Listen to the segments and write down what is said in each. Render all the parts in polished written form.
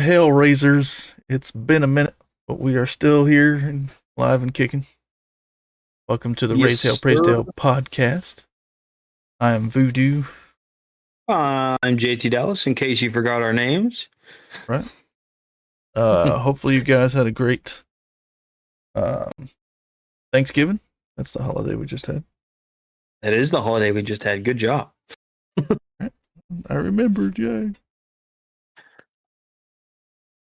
Hale Raisers. It's been a minute, but we are still here and live and kicking. Welcome to the Raise Hale Yes, Praise sir. Dale podcast. I am Voodoo, I'm JT Dallas, in case you forgot our names. right? Hopefully you guys had a great um, Thanksgiving. That's the holiday we just had. That is the holiday we just had. Good job. Right? I remembered, yay.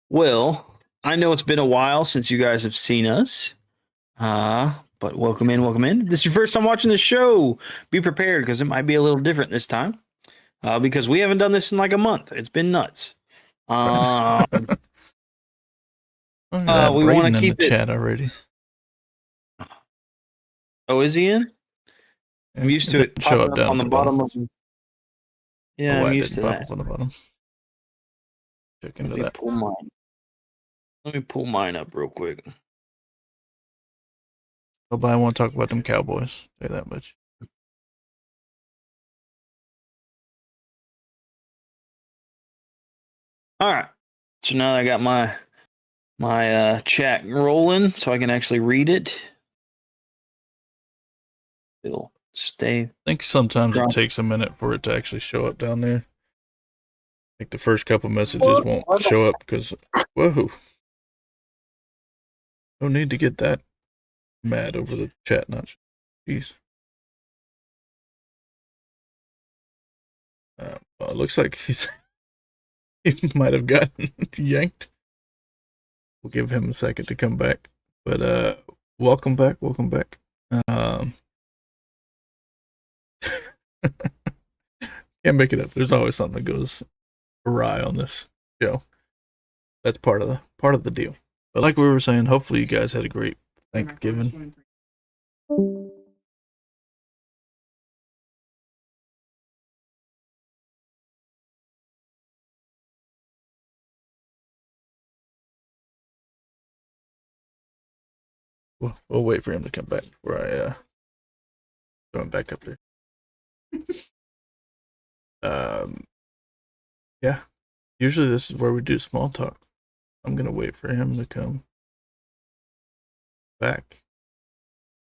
Well, I know it's been a while since you guys have seen us. But welcome in, welcome in. If this is your first time watching the show, be prepared because it might be a little different this time. Because we haven't done this in like a month. It's been nuts. Right. Um, Look at that, we want Braden to in the keep it. chat already. Oh, is he in? Yeah, I'm used it to it didn't show popping up up down on at the the bottom. bottom of. Oh, Yeah, I'm why it used didn't to pop that. up on the bottom. Check into Let me that. pull mine. Let me pull mine up real quick. Nobody want to talk about them Cowboys. Say that much. All right. So now I got my chat rolling, so I can actually read it. It'll stay. I think sometimes it Drop. takes a minute for it to actually show up down there. Like the first couple messages won't show up because, whoa, no need to get that mad over the chat notch. Jeez. Well, it looks like he might have gotten yanked. We'll give him a second to come back. But welcome back, welcome back. Can't make it up. There's always something that goes awry on this show. That's part of the deal. But like we were saying, hopefully you guys had a great Thanksgiving. We'll wait for him to come back before I throw him back up there. Um, yeah. Usually this is where we do small talk. I'm gonna wait for him to come back.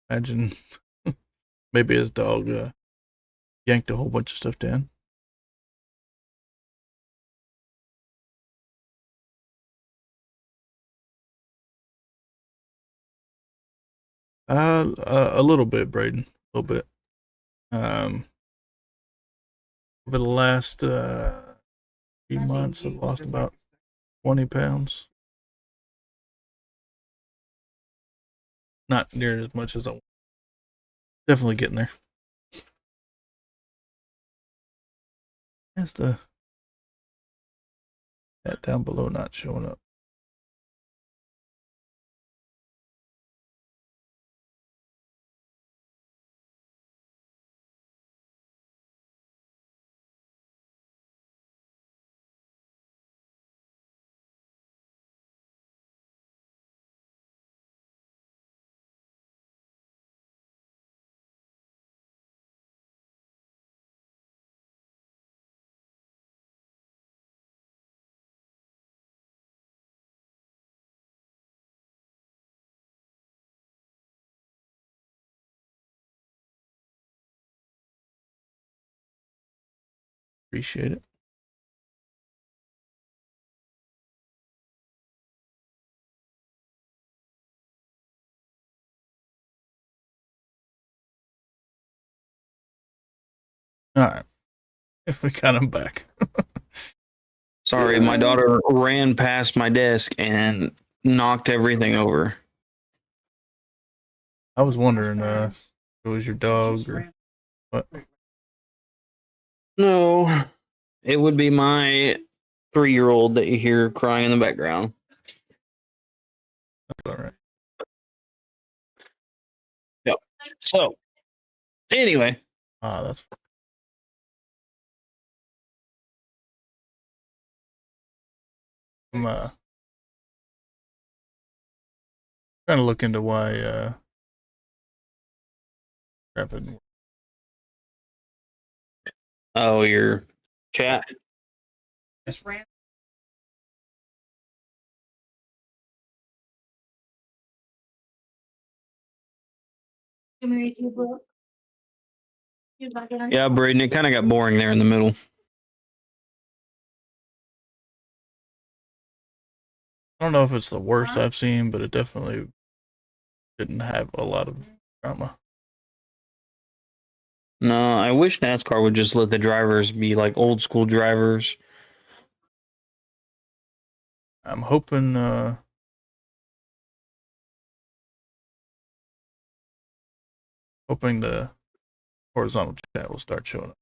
Imagine maybe his dog yanked a whole bunch of stuff down. A little bit, Braden. A little bit. Um, over the last few months, I've lost about 20 pounds. Not near as much as I want. Definitely getting there. That's that down below not showing up. Appreciate it. All right. If we got him back. Sorry, my daughter ran past my desk and knocked everything over. I was wondering if it was your dog or what. No, it would be my 3-year-old that you hear crying in the background. All right. Yep. So, anyway, That's I'm trying to look into why rapid. your chat. Yeah, Braden, it kind of got boring there in the middle. I don't know if it's the worst I've seen, but it definitely didn't have a lot of drama. No, I wish NASCAR would just let the drivers be like old school drivers. I'm hoping the horizontal chat will start showing up.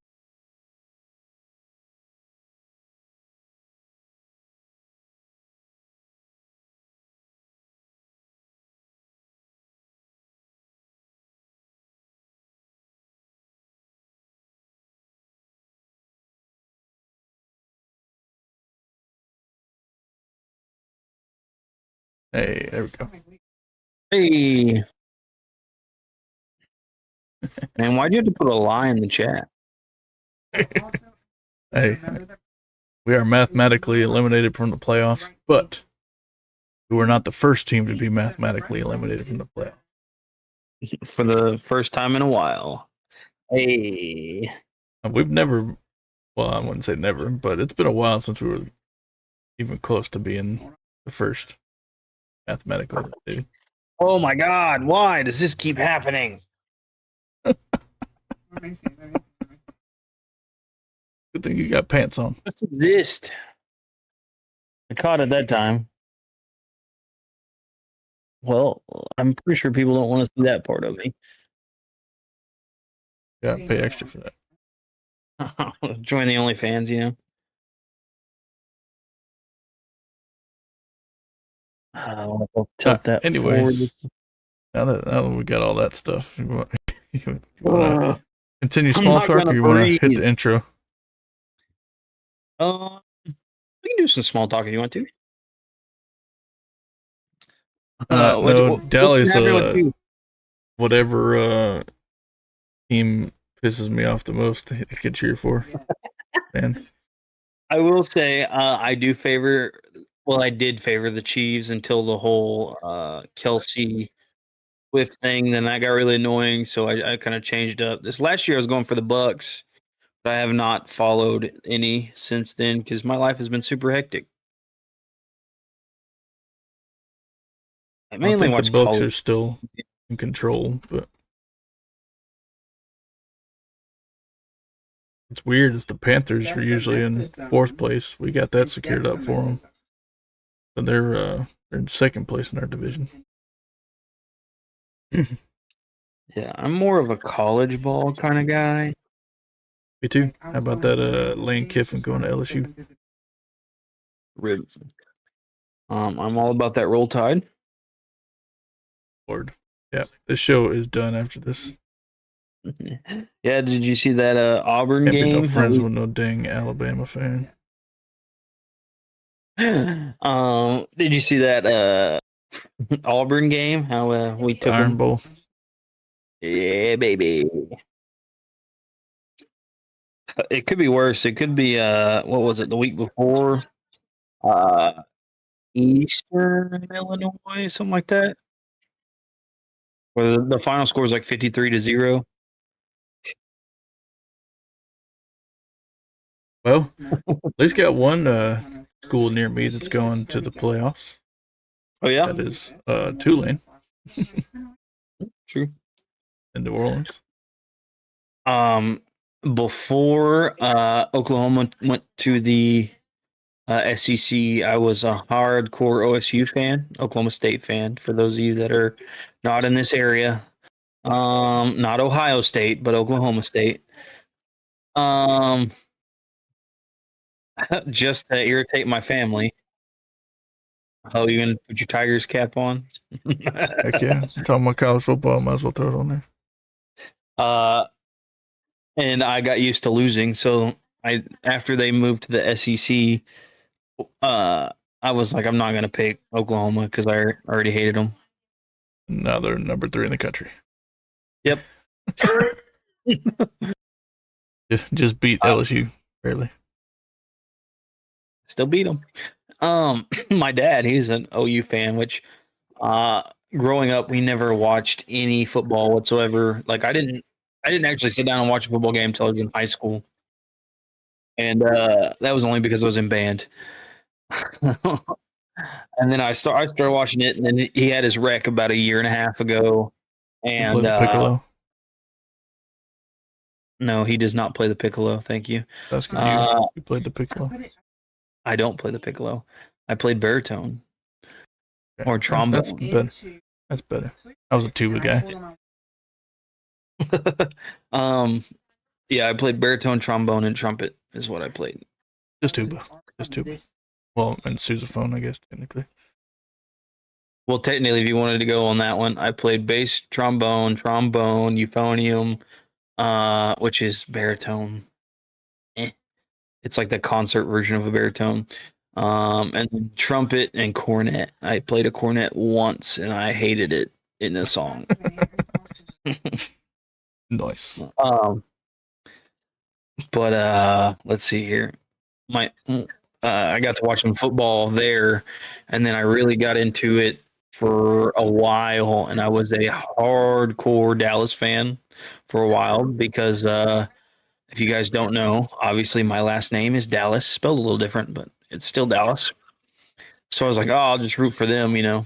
Hey, there we go. Hey, man, why'd you have to put a lie in the chat? Hey, we are mathematically eliminated from the playoffs, but we were not the first team to be mathematically eliminated from the playoffs. For the first time in a while. Hey. We've never, well, I wouldn't say never, but it's been a while since we were even close to being the first mathematically eliminated. Oh my God, why does this keep happening? Good thing you got pants on. Let's exist. I caught it that time. Well, I'm pretty sure people don't want to see that part of me. Yeah, pay extra for that. Join the OnlyFans, you know. I'll tilt that anyways, forward. now that we got all that stuff, you want to continue I'm small not talk, gonna or you want to hit breathe. the intro? We can do some small talk if you want to. No, Dally's whatever team pisses me off the most to get cheer for. And I will say I do favor. Well, I did favor the Chiefs until the whole Kelsey Swift thing. Then that got really annoying, so I kind of changed up. This last year I was going for the Bucks, but I have not followed any since then because my life has been super hectic. I I mainly think the watch Bucks college. are still in control, but what's weird is the Panthers are usually in fourth place. We got that secured up for them, but they're in second place in our division. Yeah, I'm more of a college ball kind of guy. Me too. How about that Lane Kiffin going to LSU? Ribs. I'm all about that roll tide. Lord. Yeah, this show is done after this. Yeah, did you see that Auburn Can't game? be no friends with no dang Alabama fan. Did you see that Auburn game? How we took Iron them? Bowl. Yeah, baby. It could be worse. It could be what was it, the week before? Eastern Illinois, something like that. Where the final score is like 53-0. Well, at least got one school near me that's going to the playoffs. Oh yeah, That is Tulane true. in New Orleans. Before Oklahoma went to the SEC, I was a hardcore OSU fan, Oklahoma State fan. For those of you that are not in this area, not Ohio State, but Oklahoma State. Just to irritate my family. Oh, you gonna put your Tigers cap on? Heck yeah. We're talking about college football. Might as well throw it on there. And I got used to losing, so after they moved to the SEC, I was like, I'm not gonna pick Oklahoma because I already hated them. Now they're number 3 in the country. Yep. Just beat LSU barely. Still beat them. My dad, he's an OU fan, which growing up, we never watched any football whatsoever. Like I didn't actually sit down and watch a football game until I was in high school, and that was only because I was in band. And then I started watching it, and then he had his wreck about a year and a half ago, You play and the piccolo. no, he does not play the piccolo. Thank you. That's because you played the piccolo. I don't play the piccolo. I played baritone or trombone. That's better. That's better. I was a tuba guy. Yeah, I played baritone, trombone, and trumpet is what I played. Just tuba. Well, and sousaphone, I guess, technically. Well, technically, if you wanted to go on that one, I played bass, trombone, euphonium, which is baritone. It's like the concert version of a baritone. And then trumpet and cornet. I played a cornet once and I hated it in a song. Nice. But let's see here. I got to watch some football there, and then I really got into it for a while, and I was a hardcore Dallas fan for a while because if you guys don't know, obviously my last name is Dallas, spelled a little different, but it's still Dallas. So I was like, oh, I'll just root for them, you know.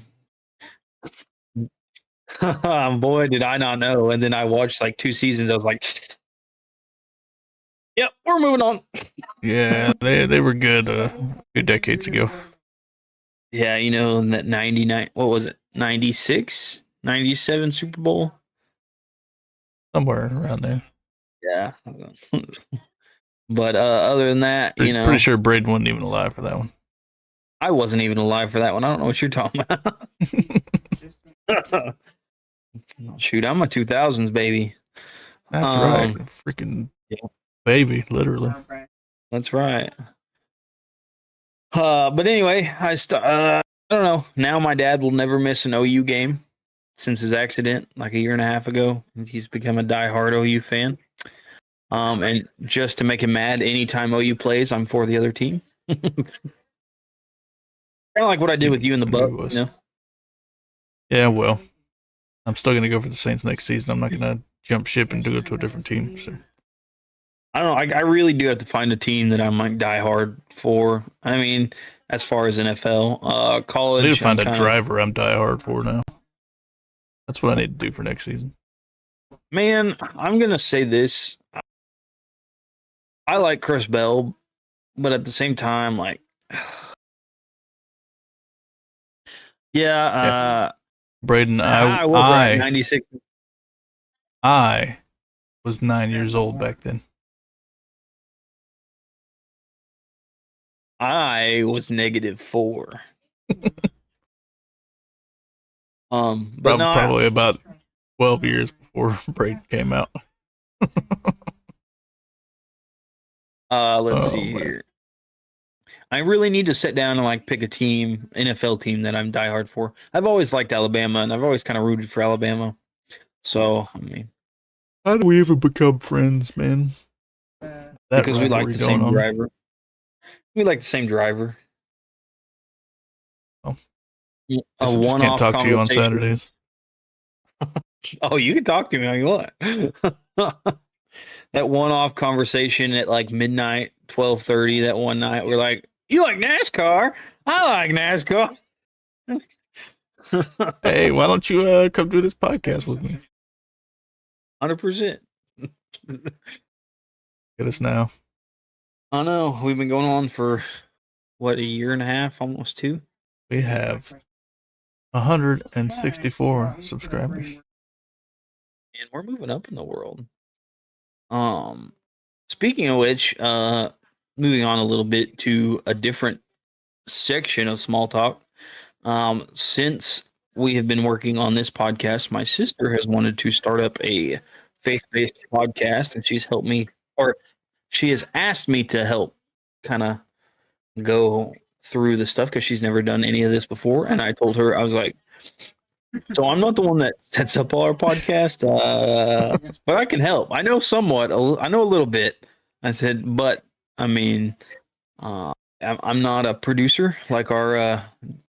Boy, did I not know. And then I watched like 2 seasons. I was like, yep, we're moving on. Yeah, they were good a few decades ago. Yeah, you know, in that 99, what was it? 96, 97 Super Bowl? Somewhere around there. Yeah. But other than that, you know. Pretty sure Braden wasn't even alive for that one. I wasn't even alive for that one. I don't know what you're talking about. Shoot, I'm a 2000s baby. That's right. Freaking baby, literally. That's right. But anyway, I don't know. Now my dad will never miss an OU game since his accident like a year and a half ago. He's become a diehard OU fan. And just to make him mad, anytime OU plays, I'm for the other team. Kind of like what I did with you in the Bucs, you know? Yeah, well, I'm still gonna go for the Saints next season. I'm not gonna jump ship and go to a different team. So I don't know. I really do have to find a team that I'm like die hard for. I mean, as far as NFL, college, I need to find a driver I'm die hard for now. That's what I need to do for next season. Man, I'm gonna say this. I like Chris Bell, but at the same time, like, yeah. Braden, I will brag 96. I was 9 years old back then. I was -4. But probably about 12 years before Braden came out. Let's see here. I really need to sit down and like pick a team, NFL team that I'm diehard for. I've always liked Alabama, and I've always kind of rooted for Alabama. So, I mean, how do we even become friends, man? Because we like the same driver. We like the same driver. Oh, a one-off. Can't talk to you on Saturdays. Oh, you can talk to me all you want. That one-off conversation at like midnight, 12:30. That one night, we're like, "You like NASCAR? I like NASCAR." Hey, why don't you come do this podcast with me? 100%. Get us now. I know we've been going on for what, a year and a half, almost 2. We have 164 subscribers, and we're moving up in the world. Speaking of which, moving on a little bit to a different section of small talk. Since we have been working on this podcast, my sister has wanted to start up a faith-based podcast, and she's helped me, or she has asked me to help kind of go through the stuff because she's never done any of this before. And I told her, I was like, so I'm not the one that sets up all our podcast, but I can help. I know somewhat. I know a little bit. I said, but I mean, I'm not a producer like our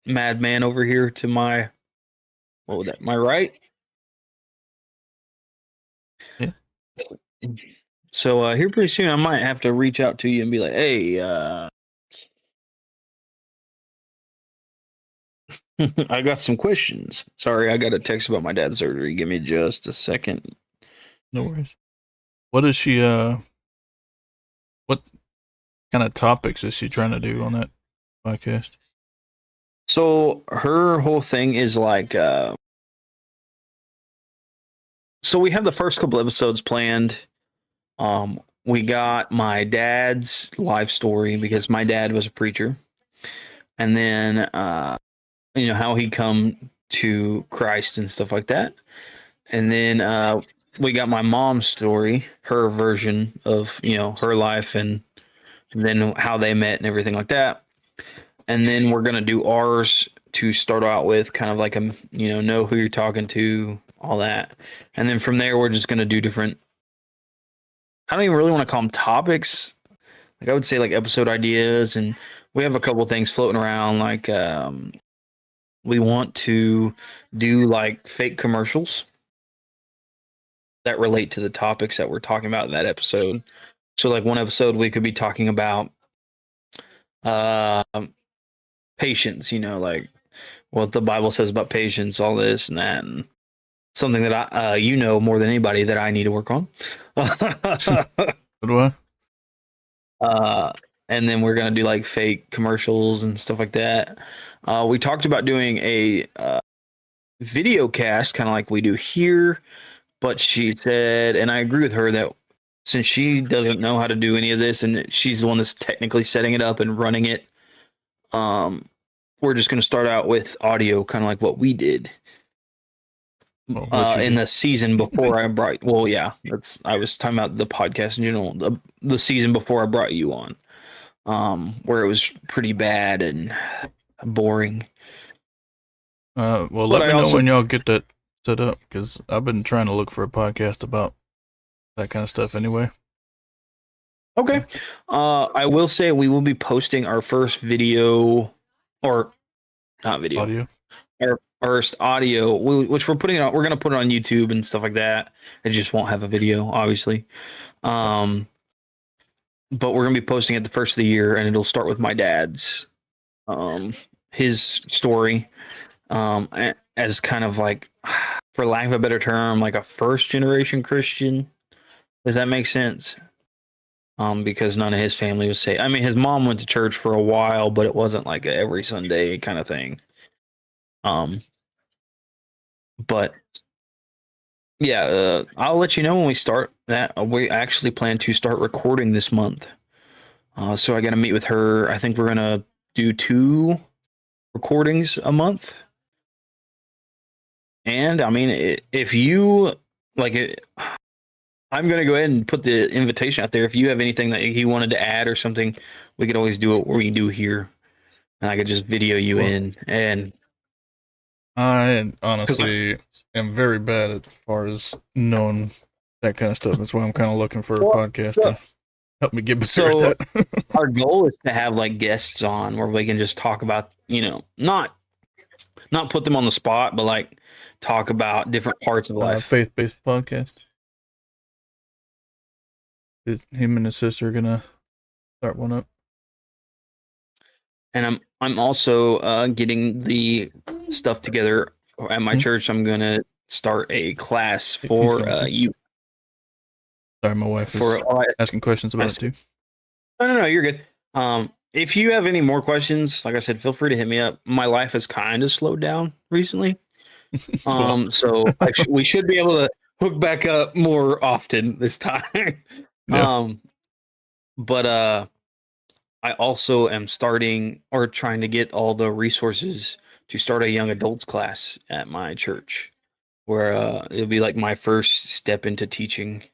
madman over here to my What would that? Am I right? Yeah. So here pretty soon, I might have to reach out to you and be like, "Hey, I got some questions. Sorry, I got a text about my dad's surgery. Give me just a second." No worries. What is she? What kind of topics is she trying to do on that podcast? So her whole thing is like, so we have the first couple episodes planned. We got my dad's life story because my dad was a preacher, and then how he come to Christ and stuff like that. And then we got my mom's story, her version of her life, and then how they met and everything like that. And then we're gonna do ours to start out with, kind of like a know who you're talking to, all that. And then from there, we're just gonna do different. I don't even really want to call them topics. Like I would say like episode ideas, and we have a couple things floating around. Like we want to do like fake commercials that relate to the topics that we're talking about in that episode. So like one episode we could be talking about patience, like what the Bible says about patience, all this and that, and something that I more than anybody that I need to work on. What? And then we're gonna do like fake commercials and stuff like that. We talked about doing a video cast, kind of like we do here, but she said, and I agree with her, that since she doesn't know how to do any of this and she's the one that's technically setting it up and running it, we're just going to start out with audio, kind of like what we did in the season before I brought. Well, yeah, I was talking about the podcast in general. The season before I brought you on, where it was pretty bad and boring. Well, let me know when y'all get that set up, because I've been trying to look for a podcast about that kind of stuff anyway. Okay. I will say we will be posting our first video, or not video, audio. Our first audio, which we're putting it on. We're going to put it on YouTube and stuff like that. It just won't have a video, obviously. But we're going to be posting it the first of the year, and it'll start with my dad's, his story, as kind of like, for lack of a better term, like a first generation Christian. Does that make sense? Because none of his family was saved. I mean, his mom went to church for a while, but it wasn't like a every Sunday kind of thing. But yeah, I'll let you know when we start that. We actually plan to start recording this month. So I got to meet with her. I think we're gonna do 2 recordings a month. And I mean, if you like it, I'm going to go ahead and put the invitation out there. If you have anything that you wanted to add or something, we could always do it where we do here. And I could just video you in. And I honestly am very bad as far as knowing that kind of stuff. That's why I'm kind of looking for a podcast to help me get better at that. Our goal is to have like guests on where we can just talk about, not put them on the spot, but like talk about different parts of life. Faith-based podcast. Him and his sister are gonna start one up. And I'm also getting the stuff together at my church. I'm gonna start a class for you. Sorry, my wife is asking questions about it too. No, you're good. If you have any more questions, like I said, feel free to hit me up. My life has kind of slowed down recently. So we should be able to hook back up more often this time. Yeah. But I also am starting or trying to get all the resources to start a young adults class at my church, where it'll be like my first step into teaching.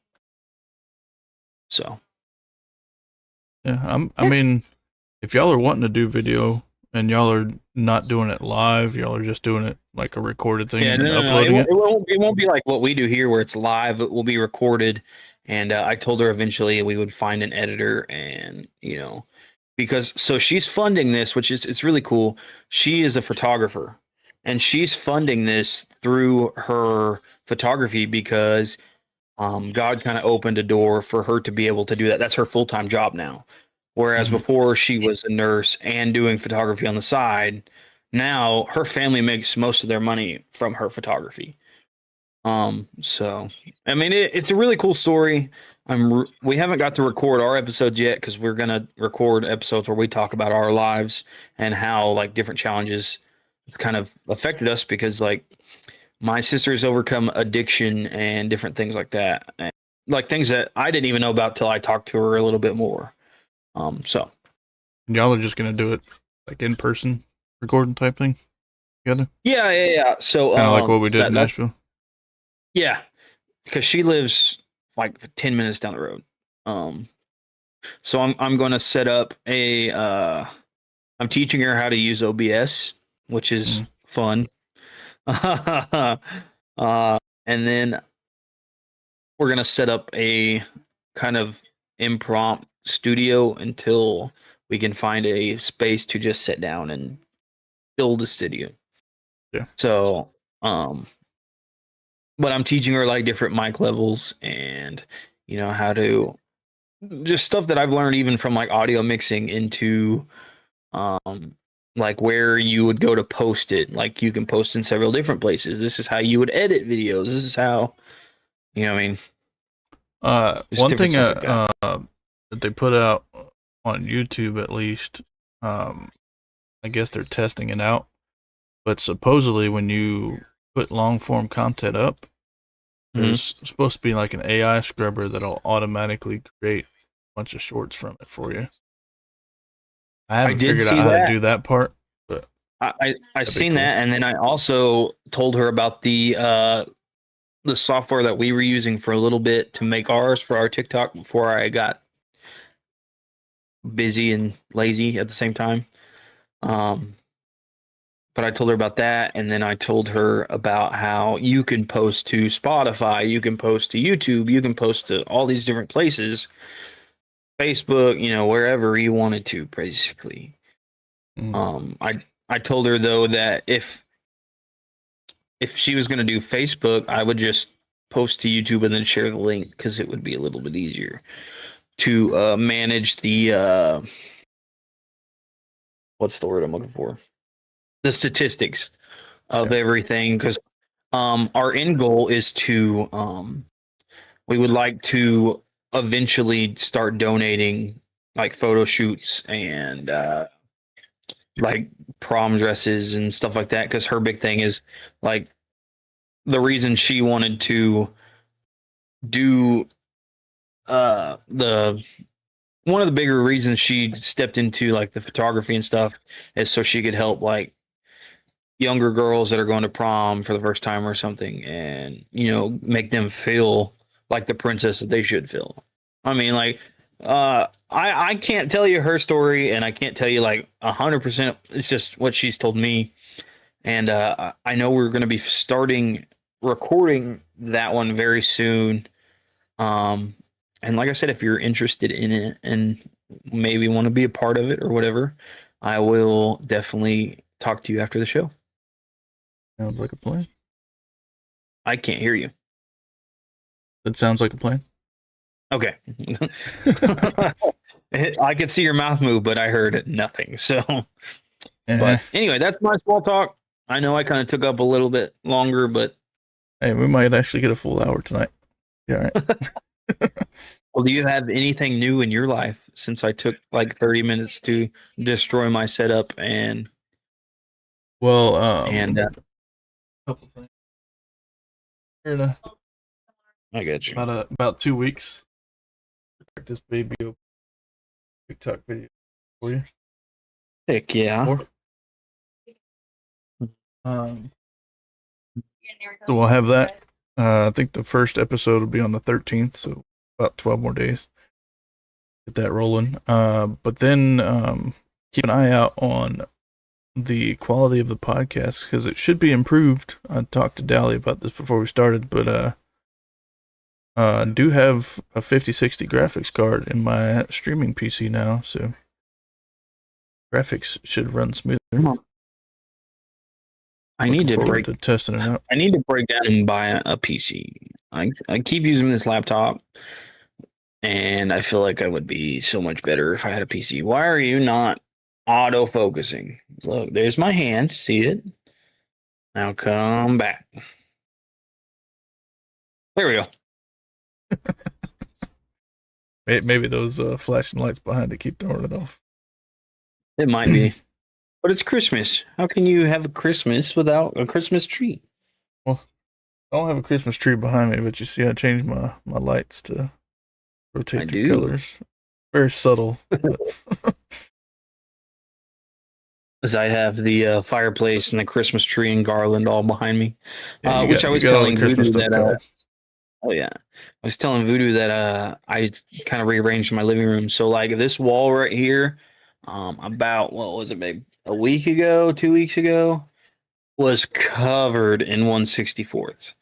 So, yeah, I mean, if y'all are wanting to do video and y'all are not doing it live, y'all are just doing it like a recorded thing and uploading it. It won't be like what we do here, where it's live. It will be recorded. And I told her eventually we would find an editor, and because she's funding this, which is it's really cool. She is a photographer, and she's funding this through her photography because God kind of opened a door for her to be able to do that. That's her full-time job now. Whereas before she was a nurse and doing photography on the side, now her family makes most of their money from her photography. So I mean, it's a really cool story. We haven't got to record our episodes yet because we're gonna record episodes where we talk about our lives and how like different challenges it's kind of affected us because like my sister's overcome addiction and different things like that, and, like things that I didn't even know about till I talked to her a little bit more. So Y'all are just gonna do it like in person recording type thing together, yeah. So kind of like what we did that, in Nashville. yeah, because she lives like 10 minutes down the road. Um, so I'm going to set up a. I'm teaching her how to use OBS, which is fun. And then we're going to set up a kind of impromptu studio until we can find a space to just sit down and build a studio. Yeah. So, but I'm teaching her like different mic levels and how to just stuff that I've learned even from like audio mixing into like where you would go to post it. Like you can post in several different places. This is how you would edit videos. This is how what I mean. One thing Like that. that they put out on YouTube, at least, I guess they're testing it out. But supposedly, when you put long form content up, there's supposed to be like an AI scrubber that'll automatically create a bunch of shorts from it for you. I haven't figured out how to do that part, but I seen that, and then I also told her about the software that we were using for a little bit to make ours for our TikTok before I got busy and lazy at the same time. But I told her about that, and then I told her about how you can post to Spotify, you can post to YouTube, you can post to all these different places, Facebook, wherever you wanted to, basically. I told her though that if she was going to do Facebook, I would just post to YouTube and then share the link because it would be a little bit easier to manage the what's the word I'm looking for? The statistics of everything, because our end goal is to we would like to eventually start donating like photo shoots and like prom dresses and stuff like that, because her big thing is like the reason she wanted to do the one of the bigger reasons she stepped into like the photography and stuff is so she could help like younger girls that are going to prom for the first time or something, and make them feel like the princess that they should feel. I mean, like I can't tell you her story, and I can't tell you like 100%. It's just what she's told me, and I know we're going to be starting recording that one very soon. And like I said, if you're interested in it and maybe want to be a part of it or whatever, I will definitely talk to you after the show. Sounds like a plan. I can't hear you. That sounds like a plan. Okay. I could see your mouth move, but I heard nothing. So, but anyway, that's my small talk. I know I kind of took up a little bit longer, but hey, we might actually get a full hour tonight. Yeah. All right. Well, do you have anything new in your life since I took like 30 minutes to destroy my setup and couple things. I got you. About 2 weeks. This baby TikTok video for you. Heck yeah. So we'll have that. I think the first episode will be on the 13th, so about 12 more days. Get that rolling. But then keep an eye out on the quality of the podcast because it should be improved. I talked to Dally about this before we started, but I do have a 5060 graphics card in my streaming PC now, so graphics should run smoother. I need to Forward to testing it out. I need to break down and buy a PC. I keep using this laptop, and I feel like I would be so much better if I had a PC. Why are you not auto focusing? Look, there's my hand. See it? Now come back. There we go. Maybe those flashing lights behind it keep throwing it off. It might be. But it's Christmas. How can you have a Christmas without a Christmas tree? Well, I don't have a Christmas tree behind me, but you see I changed my lights to rotate the colors. Very subtle. As I have the fireplace and the Christmas tree and garland all behind me. Which I was telling Voodoo that... oh, yeah. I was telling Voodoo that I kind of rearranged my living room. So, like, this wall right here, about, what was it, babe? A week ago, 2 weeks ago, was covered in 1/64ths.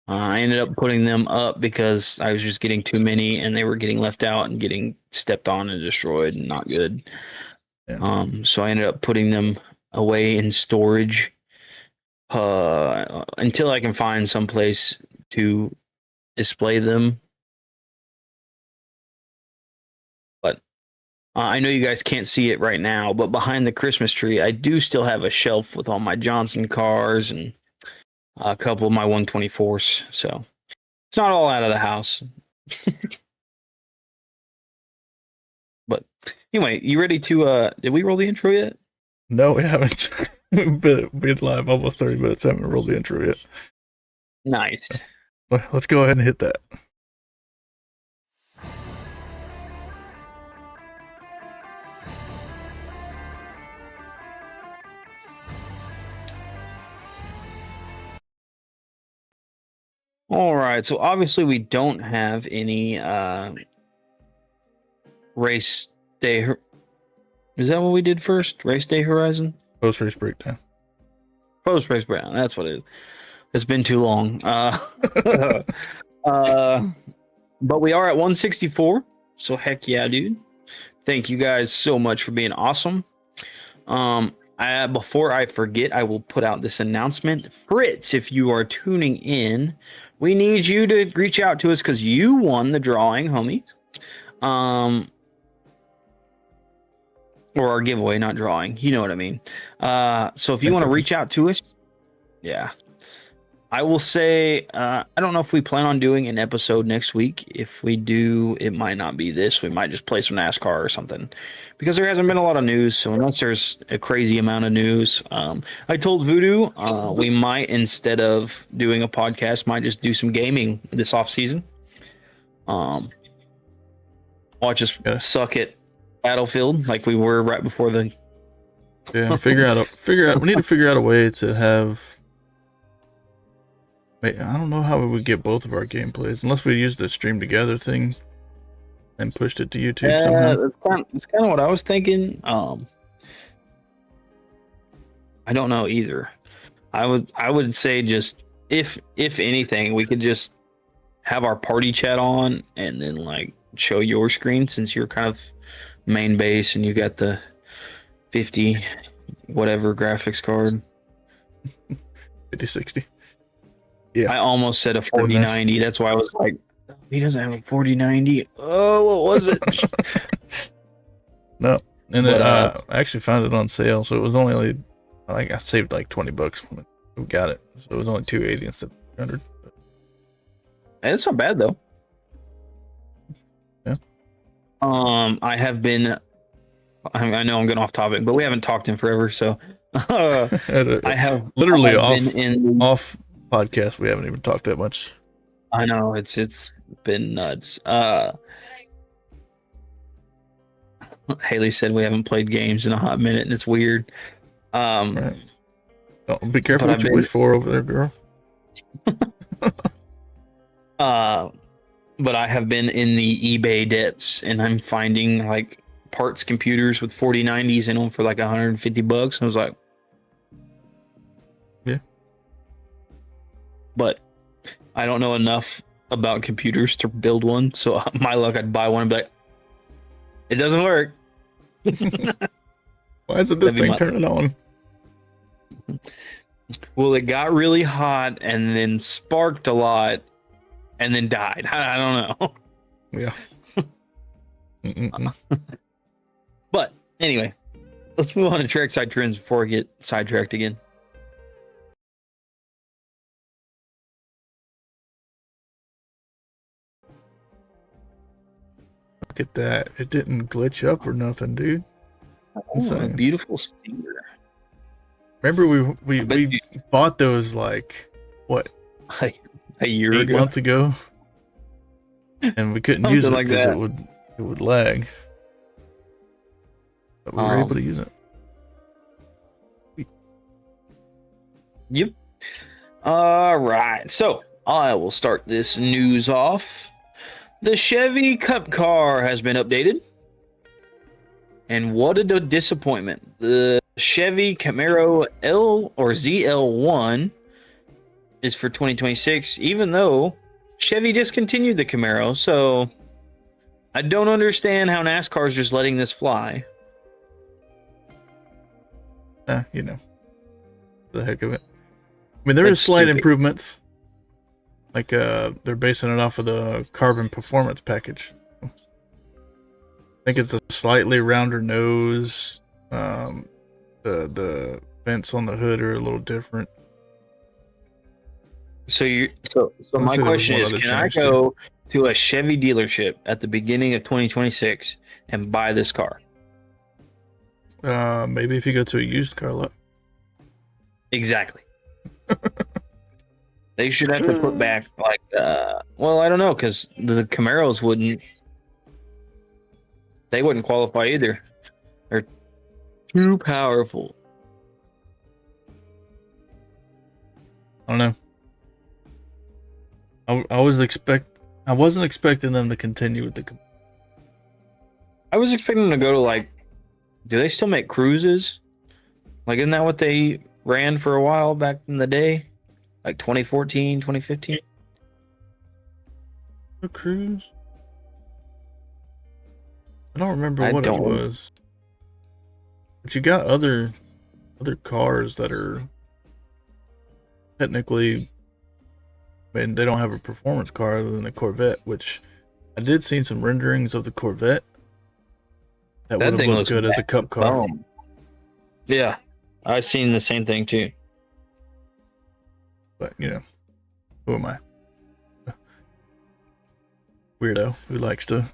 I ended up putting them up because I was just getting too many and they were getting left out and getting stepped on and destroyed and not good. Yeah. So I ended up putting them away in storage until I can find some place to display them. But I know you guys can't see it right now, but behind the Christmas tree, I do still have a shelf with all my Johnson cars and a couple of my 124s. So it's not all out of the house. But anyway, you ready to did we roll the intro yet? No, we haven't. We've been live almost 30 minutes, haven't rolled the intro yet. Nice. Well, let's go ahead and hit that. All right, so obviously we don't have any race day. Is that what we did first? Race day horizon? Post race breakdown. Post race breakdown. That's what it is. It's been too long. But we are at 164. So heck yeah, dude. Thank you guys so much for being awesome. Before I forget, I will put out this announcement. Fritz, if you are tuning in, we need you to reach out to us because you won the drawing, homie. Or our giveaway, not drawing. You know what I mean. So if you want to reach out to us, yeah. I will say, I don't know if we plan on doing an episode next week. If we do, it might not be this. We might just play some NASCAR or something. Because there hasn't been a lot of news. So unless there's a crazy amount of news, I told Voodoo we might, instead of doing a podcast, might just do some gaming this off season. Watch us suck at Battlefield like we were right before the... Yeah, figure out. We need to figure out a way to have... I don't know how we would get both of our gameplays unless we used the stream together thing and pushed it to YouTube somehow. That's kind of what I was thinking. I don't know either. I would say just if anything, we could just have our party chat on and then like show your screen since you're kind of main base and you got the 50 whatever graphics card. 5060. Yeah, I almost said a 4090. Nice. That's why I was like, he doesn't have a 4090. Oh, what was it? No, and then I actually found it on sale, so it was only like I saved like $20 when we got it, so it was only $280 instead of $300. It's not bad though. Yeah. I have been. I know I'm getting off topic, but we haven't talked in forever, so I have literally off podcast. We haven't even talked that much. I know it's been nuts. Haley said we haven't played games in a hot minute, and it's weird. Right. Don't be careful what you wish for over there, girl. But I have been in the eBay depths, and I'm finding like parts computers with 4090s in them for like $150. I was like, yeah. But I don't know enough about computers to build one, so my luck, I'd buy one and be like, it doesn't work. Why isn't this thing turning on? Well, it got really hot and then sparked a lot and then died. I don't know. Yeah. But anyway, let's move on to trackside trends before I get sidetracked again. Look at that. It didn't glitch up or nothing, dude. Oh, a Insane. beautiful steer. Remember we bought those like what, a year 8 ago? months ago, and we couldn't use it Something like because that. it would lag. But we were able to use it. Yep. All right. So I will start this news off. The Chevy Cup car has been updated. And what a disappointment. The Chevy Camaro L or ZL1 is for 2026, even though Chevy discontinued the Camaro. So I don't understand how NASCAR is just letting this fly. You know, the heck of it. I mean, there That's is slight stupid. improvements. Like they're basing it off of the carbon performance package. I think it's a slightly rounder nose. The vents on the hood are a little different. So my question is, can I go to a Chevy dealership at the beginning of 2026 and buy this car? Maybe if you go to a used car lot. Exactly. They should have to put back like well, I don't know, because the Camaros wouldn't qualify either. They're too powerful. I don't know. I wasn't expecting them to continue with the. I was expecting them to go to like, do they still make cruises? Like, isn't that what they ran for a while back in the day? Like 2014, 2015? A cruise? I don't remember what it was. But you got other cars that are technically, I mean, they don't have a performance car other than the Corvette, which I did see some renderings of the Corvette. That would have looked good as a cup car. Yeah, I've seen the same thing too. But, you know, who am I? Weirdo who likes to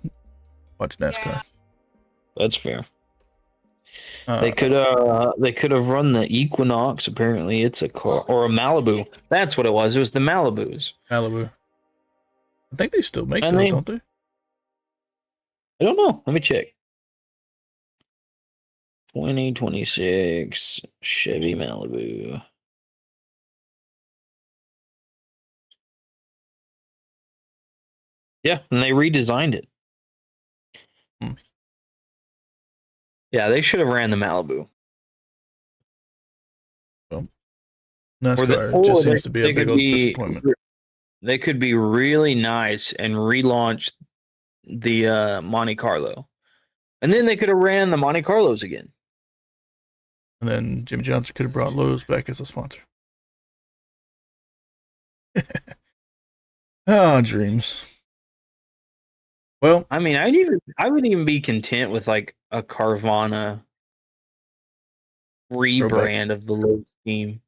watch NASCAR. That's fair. They could have run the Equinox. Apparently, it's a car or a Malibu. That's what it was. It was the Malibus. Malibu. I think they still make those, don't they? I don't know. Let me check. 2026 Chevy Malibu. Yeah, and they redesigned it. Yeah, they should have ran the Malibu. Well, NASCAR just seems to be a big old disappointment. They could be really nice and relaunch the Monte Carlo. And then they could have ran the Monte Carlos again. And then Jimmy Johnson could have brought Lowe's back as a sponsor. Oh, dreams. Well, I mean, I would even be content with like a Carvana rebrand of the Lowe's scheme.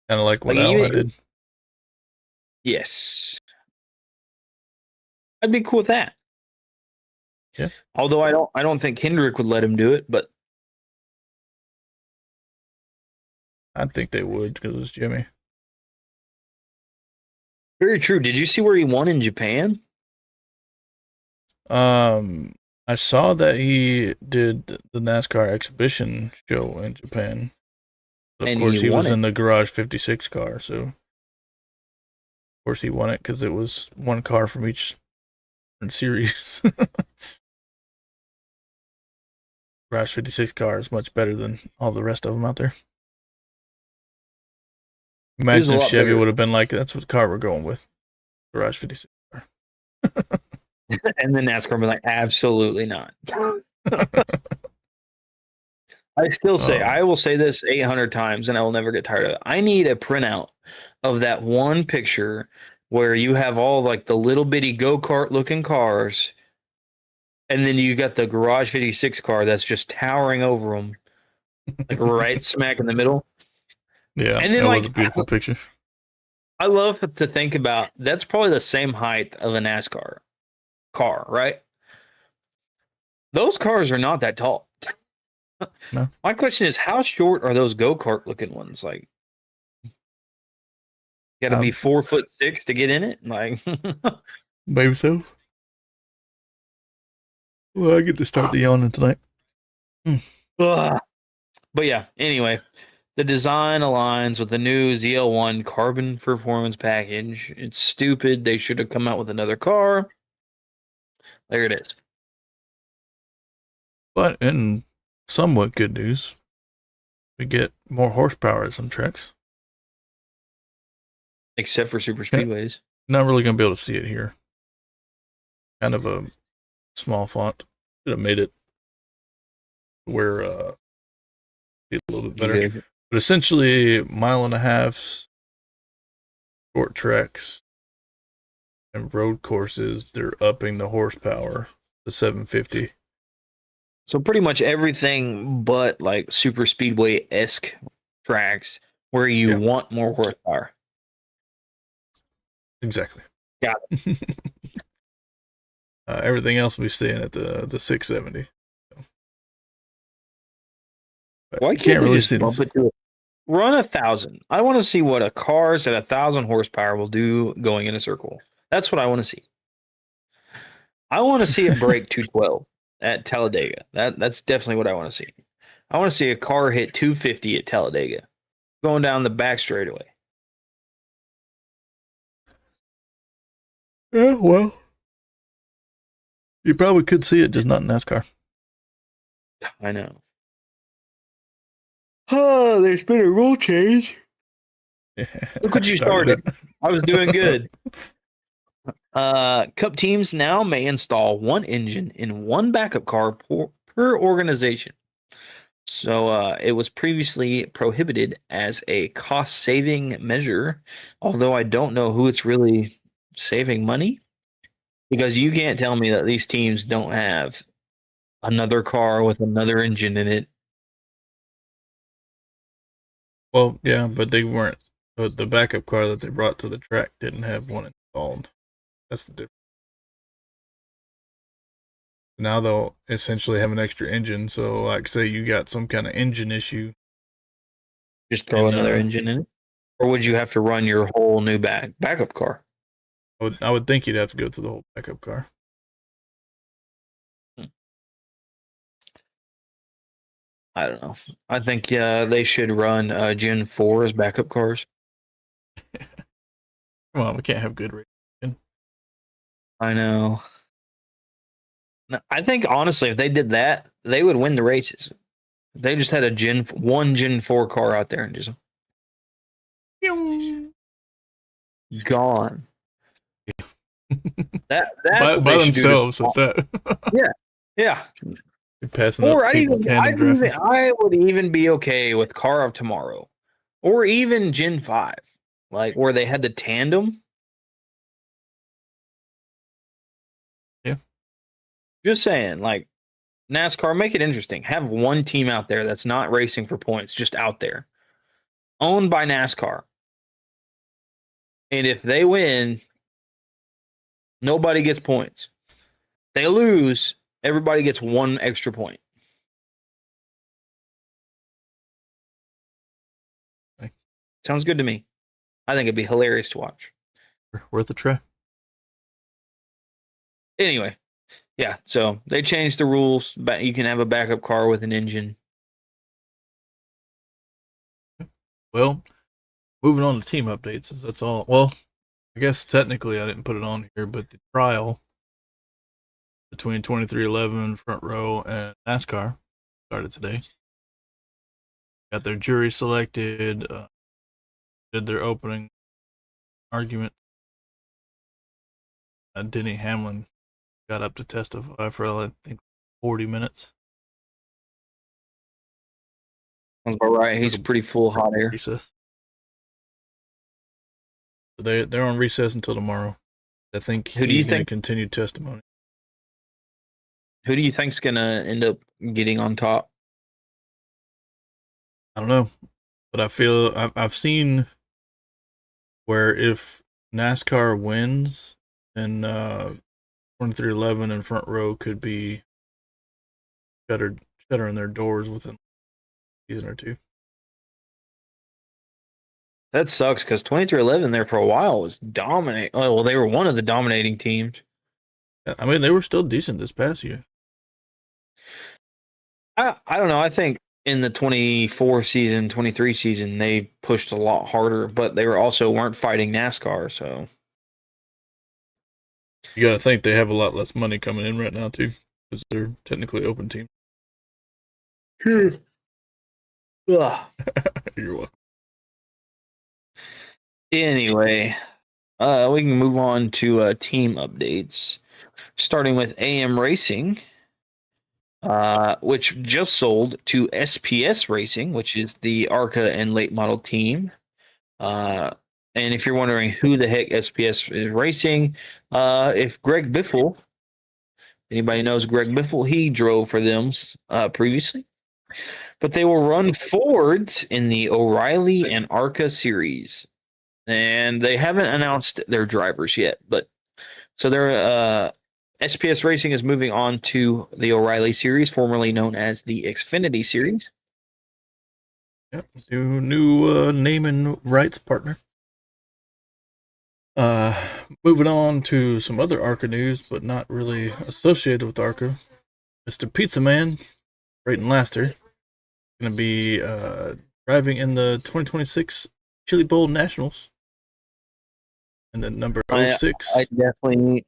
Kind of like what Alva did. Yes. I'd be cool with that. Yeah. Although I don't think Hendrick would let him do it, but I think they would because it was Jimmy. Very true. Did you see where he won in Japan? I saw that he did the NASCAR exhibition show in Japan. But of course, he was in the Garage 56 car, so of course he won it because it was one car from each series. Garage 56 car is much better than all the rest of them out there. Imagine if Chevy would have been like, that's what car we're going with. Garage 56 car. And then NASCAR would be like, absolutely not. I still say, Um, I will say this 800 times and I will never get tired of it. I need a printout of that one picture where you have all like the little bitty go-kart looking cars, and then you got the Garage 56 car that's just towering over them, like right smack in the middle. yeah, And then that was a like beautiful picture. I love to think about that's probably the same height of a NASCAR car, right? Those cars are not that tall. No, My question is, how short are those go-kart looking ones? Like, got to be um, 4'6" to get in it. Like, maybe so. Well, I get to start the yawning tonight. Hmm. ugh. But yeah. Anyway, the design aligns with the new ZL1 carbon performance package. It's stupid. They should have come out with another car. There it is. But in somewhat good news, we get more horsepower at some tracks. Except for super Okay. speedways. Not really going to be able to see it here. Kind of a small font. Should have made it where see it a little bit You better. guys, But essentially, mile and a half short tracks and road courses, they're upping the horsepower to 750. so pretty much everything but like super speedway esque tracks where you Yeah, want more horsepower. exactly. Got Everything else will be staying at the 670. But Why you can't can't they really just see bump this. it to run 1,000? I want to see what a cars at 1,000 horsepower will do going in a circle. That's what I want to see. I want to see it break 212 at Talladega. That's definitely what I want to see. I want to see a car hit 250 at Talladega going down the back straightaway. Yeah, well, you probably could see it, just not in NASCAR. I know. Oh, there's been a rule change. Yeah, Look I what you started started. it. I was doing good. Cup teams now may install one engine in one backup car per organization. So it was previously prohibited as a cost saving measure, although I don't know who it's really saving money because you can't tell me that these teams don't have another car with another engine in it. Well, yeah, but they weren't. But the backup car that they brought to the track didn't have one installed. That's the difference. Now they'll essentially have an extra engine. So, like, say you got some kind of engine issue, Just throw and another engine in it. Or would you have to run your whole new backup car? I would think you'd have to go through the whole backup car. Hmm. I don't know. I think they should run Gen 4 as backup cars. Come on, we can't have good racing. I know. No, I think honestly, if they did that, they would win the races. They just had a Gen 4 car out there and just gone. That's by what by they should do to. themselves at that. Yeah, yeah. You're passing up Or people tandem drafting. I would even be okay with Car of Tomorrow, or even Gen 5, like where they had the tandem. Yeah. Just saying, like NASCAR, make it interesting. Have one team out there that's not racing for points, just out there, owned by NASCAR. And if they win, nobody gets points. They lose, everybody gets one extra point. Sounds good to me. I think it'd be hilarious to watch. Worth a try. Anyway, yeah, so they changed the rules, but you can have a backup car with an engine. Well, moving on to team updates, is that's all. Well, I guess technically I didn't put it on here, but the trial between 2311 Front Row and NASCAR started today. Got their jury selected, did their opening argument. Denny Hamlin got up to testify for, I think, 40 minutes. That's about right. He's pretty full hot air. Recess. They're on recess until tomorrow. I think Who do you he's going to think? continue testimony. Who do you think's gonna end up getting on top? I don't know, but I feel I've seen where if NASCAR wins, then 2311 and front row could be shuttering their doors within a season or two. That sucks because 2311 there for a while was dominate. Oh, well, they were one of the dominating teams. I mean, they were still decent this past year. I don't know. I think in the 24 season, 23 season, they pushed a lot harder, but they were also weren't fighting NASCAR. So You got to think they have a lot less money coming in right now too, because they're technically open team. Ugh. You're welcome. Anyway, we can move on to team updates, starting with AM Racing, which just sold to SPS Racing, which is the ARCA and late model team. And if you're wondering who the heck SPS is racing, if Greg Biffle, anybody knows Greg Biffle, he drove for them previously. But they will run Fords in the O'Reilly and ARCA series. And they haven't announced their drivers yet, but so they're SPS Racing is moving on to the O'Reilly series, formerly known as the Xfinity Series. Yep, new name and rights partner. Moving on to some other ARCA news, but not really associated with ARCA. Mr. Pizza Man, Brayton Laster, going to be driving in the 2026 Chili Bowl Nationals. And then number 06. I definitely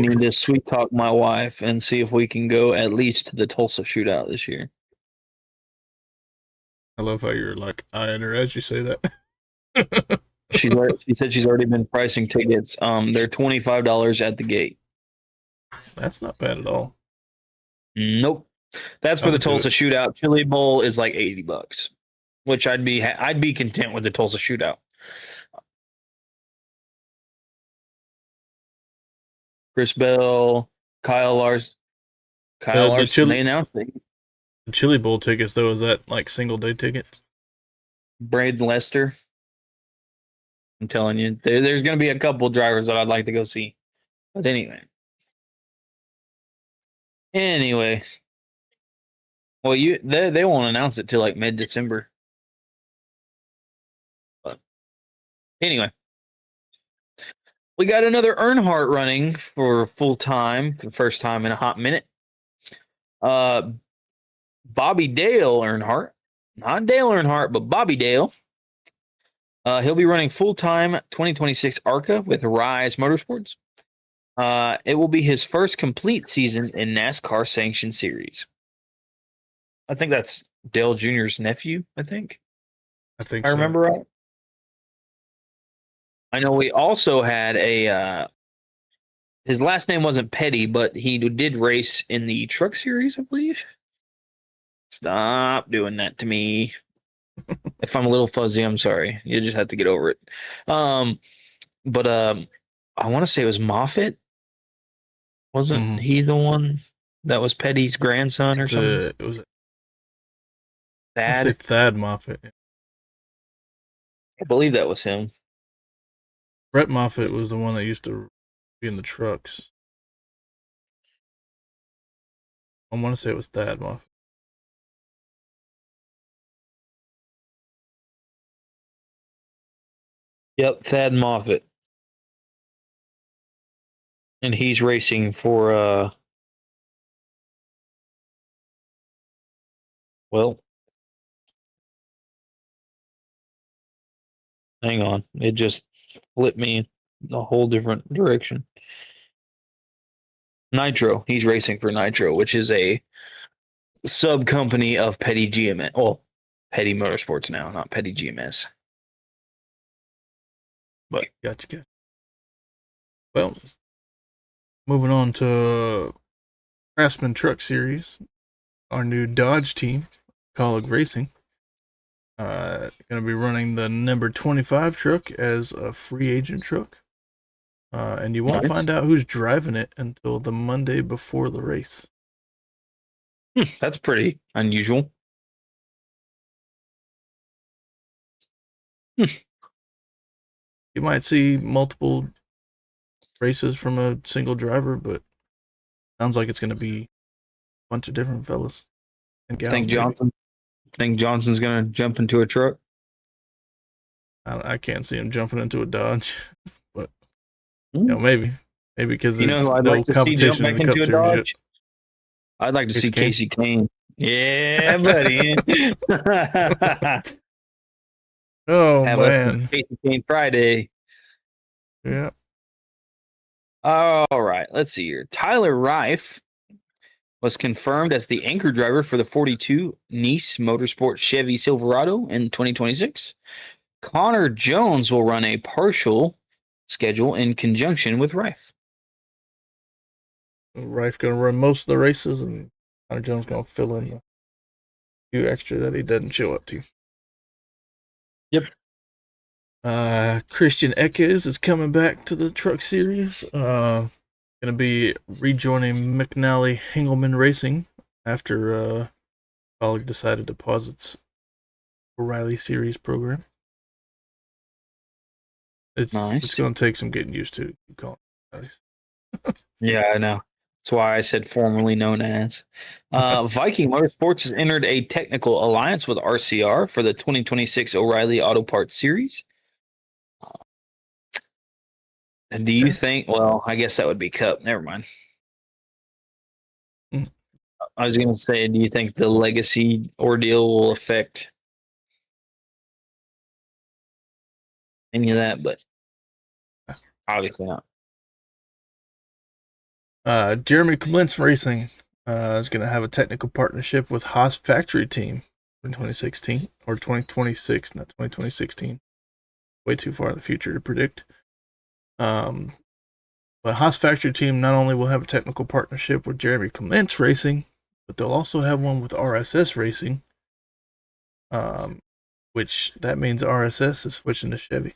need to sweet talk my wife and see if we can go at least to the Tulsa Shootout this year. I love how you're like eyeing her as you say that. She said she's already been pricing tickets. They're $25 at the gate. That's not bad at all. Nope. That's for the Tulsa Shootout. Chili Bowl is like $80, which I'd be content with the Tulsa Shootout. Chris Bell, Kyle Larson, they announced it. The Chili Bowl tickets, though, is that like single day tickets? Braden Lester. I'm telling you, there's going to be a couple drivers that I'd like to go see. But anyway. Well, they won't announce it till like mid-December. But anyway. We got another Earnhardt running for full time for the first time in a hot minute. Bobby Dale Earnhardt, not Dale Earnhardt, but Bobby Dale. He'll be running full time 2026 ARCA with Rise Motorsports. It will be his first complete season in NASCAR sanctioned series. I think that's Dale Jr.'s nephew. I think I remember right. I know we also had his last name wasn't Petty, but he did race in the Truck Series, I believe. Stop doing that to me. If I'm a little fuzzy, I'm sorry. You just have to get over it. But I want to say it was Moffitt. Wasn't he the one that was Petty's grandson or something? It was Thad. I say Thad Moffitt. I believe that was him. Brett Moffitt was the one that used to be in the trucks. I want to say it was Thad Moffitt. Yep, Thad Moffitt. And he's racing for well, hang on. It just flipped me a whole different direction. Nitro. He's racing for Nitro, which is a sub company of Petty GMS. Well, Petty Motorsports now, not Petty GMS. But Gotcha. Well, moving on to Craftsman Truck Series, our new Dodge team, Colleague Racing, Going to be running the number 25 truck as a free agent truck. And you won't Nice. find out who's driving it until the Monday before the race. That's pretty unusual. You might see multiple races from a single driver, but sounds like it's going to be a bunch of different fellas and gals. Think Johnson's gonna jump into a truck? I can't see him jumping into a Dodge, but maybe because You know there's who I'd no like to see jump competition in back the Cup into a Series yet. Dodge? I'd like to Casey see Kane? Casey Kane. Yeah, buddy. Oh Have us man, Casey Kane Friday. yeah. All right, let's see here. Tyler Reif was confirmed as the anchor driver for the 42 Nice Motorsport Chevy Silverado in 2026. Connor Jones will run a partial schedule in conjunction with Reif. Reif gonna run most of the races, and Connor Jones gonna fill in the few extra that he doesn't show up to. Yep. Christian Eckes is coming back to the Truck Series. Gonna be rejoining McNally Hengelman Racing after colleague decided to pause its O'Reilly Series program. It's going to take some getting used to. Yeah, I know. That's why I said formerly known as. Viking Motorsports has entered a technical alliance with RCR for the 2026 O'Reilly Auto Parts Series. Do you think? Well, I guess that would be Cup. Never mind. I was going to say, do you think the legacy ordeal will affect any of that? But obviously not. Jeremy Kublintz Racing is going to have a technical partnership with Haas Factory Team in 2016 or 2026, not 2016. Way too far in the future to predict. But Haas Factory Team not only will have a technical partnership with Jeremy Kublintz Racing, but they'll also have one with RSS Racing. Which that means RSS is switching to Chevy.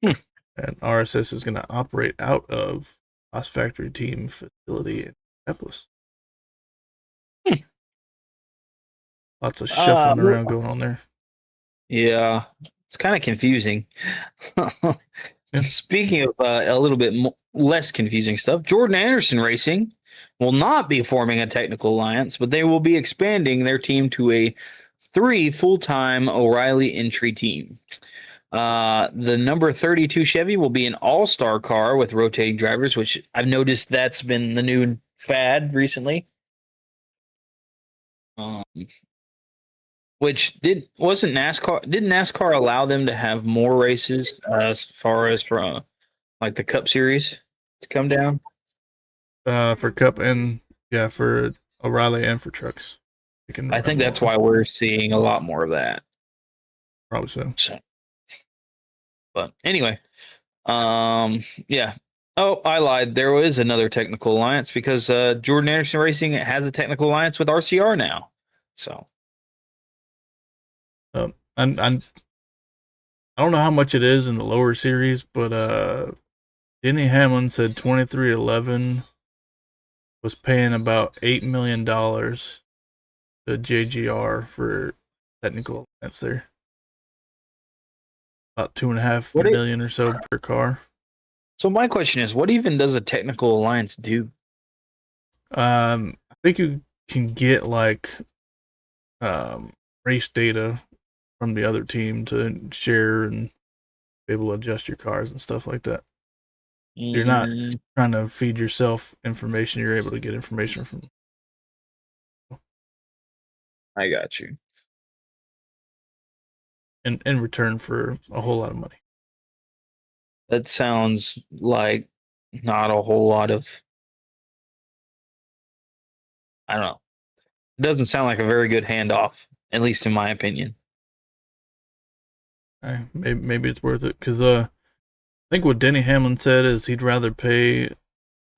And RSS is going to operate out of Haas Factory Team facility in Minneapolis. Lots of shuffling around going on there. Yeah, it's kind of confusing. Speaking of a little bit less confusing stuff, Jordan Anderson Racing will not be forming a technical alliance, but they will be expanding their team to a 3 full-time O'Reilly entry team. The number 32 Chevy will be an all-star car with rotating drivers, which I've noticed that's been the new fad recently. Didn't NASCAR allow them to have more races as far as from like the Cup Series to come down? For Cup and for O'Reilly and for trucks. I think that's why we're seeing a lot more of that. Probably so. But anyway, yeah. Oh, I lied. There is another technical alliance because Jordan Anderson Racing has a technical alliance with RCR now. So, I don't know how much it is in the lower series, but Denny Hamlin said 2311 was paying about $8 million to JGR for technical alliance there. About $2.5 million or so per car. So my question is, what even does a technical alliance do? I think you can get like race data from the other team to share and be able to adjust your cars and stuff like that. You're not trying to feed yourself information. You're able to get information from. I got you. In return for a whole lot of money. That sounds like not a whole lot of. I don't know. It doesn't sound like a very good handoff, at least in my opinion. Maybe it's worth it because I think what Denny Hamlin said is he'd rather pay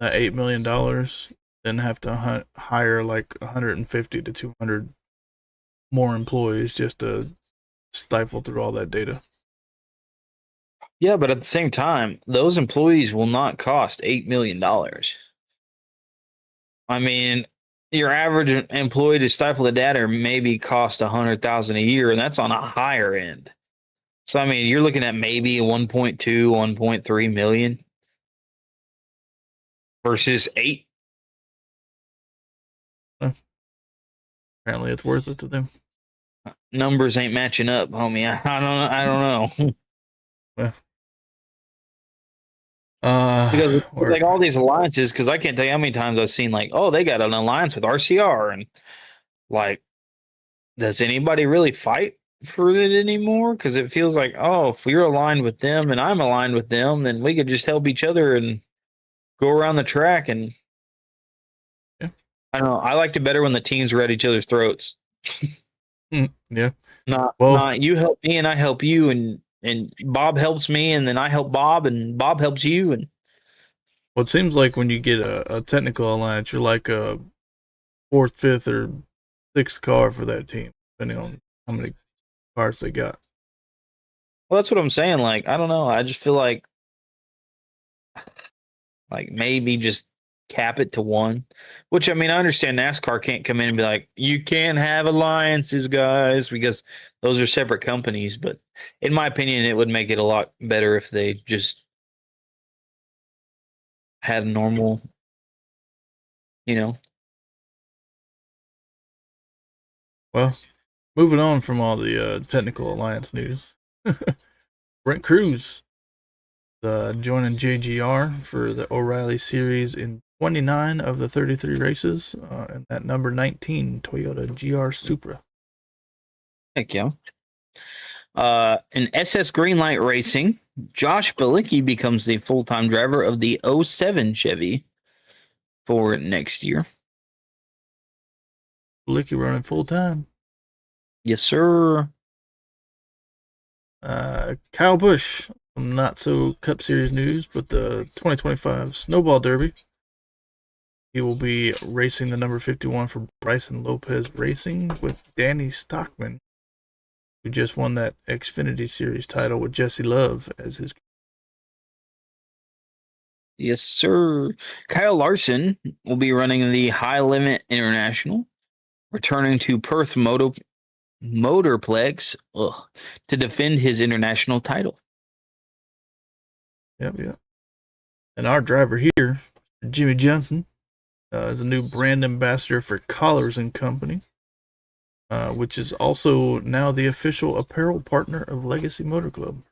that $8 million than have to hire like 150 to 200 more employees just to stifle through all that data. Yeah, but at the same time, those employees will not cost $8 million. I mean, your average employee to stifle the data maybe cost $100,000 a year, and that's on a higher end. So I mean, you're looking at maybe 1.2, 1.3 million versus 8. Apparently, it's worth it to them. Numbers ain't matching up, homie. I don't know. Well, Because or like all these alliances, because I can't tell you how many times I've seen like, oh, they got an alliance with RCR, and like, does anybody really fight for it anymore? Because it feels like, oh, if we're aligned with them and I'm aligned with them, then we could just help each other and go around the track. And yeah, I don't know. I liked it better when the teams were at each other's throats. yeah. Not Well, not you help me and I help you, and Bob helps me and then I help Bob and Bob helps you. And it seems like when you get a technical alliance, you're like a fourth, fifth, or sixth car for that team, depending on how many cars they got. well, that's what I'm saying. Like, I don't know. I just feel like maybe just cap it to one. Which I mean, I understand NASCAR can't come in and be like, you can't have alliances, guys, because those are separate companies. But in my opinion, it would make it a lot better if they just had a normal, you know. Well, moving on from all the technical alliance news, Brent Cruz joining JGR for the O'Reilly Series in 29 of the 33 races, and that number 19 Toyota GR Supra. Heck yeah. In SS Greenlight Racing, Josh Bilicki becomes the full-time driver of the '07 Chevy for next year. Licky running full time. Yes, sir. Kyle Busch, not so Cup Series news, but the 2025 Snowball Derby. He will be racing the number 51 for Bryson Lopez Racing with Danny Stockman, who just won that Xfinity Series title with Jesse Love as his. Yes, sir. Kyle Larson will be running the High Limit International, returning to Perth Motorplex to defend his international title. Yep. And our driver here, Jimmy Johnson, is a new brand ambassador for Collars and Company, which is also now the official apparel partner of Legacy Motor Club.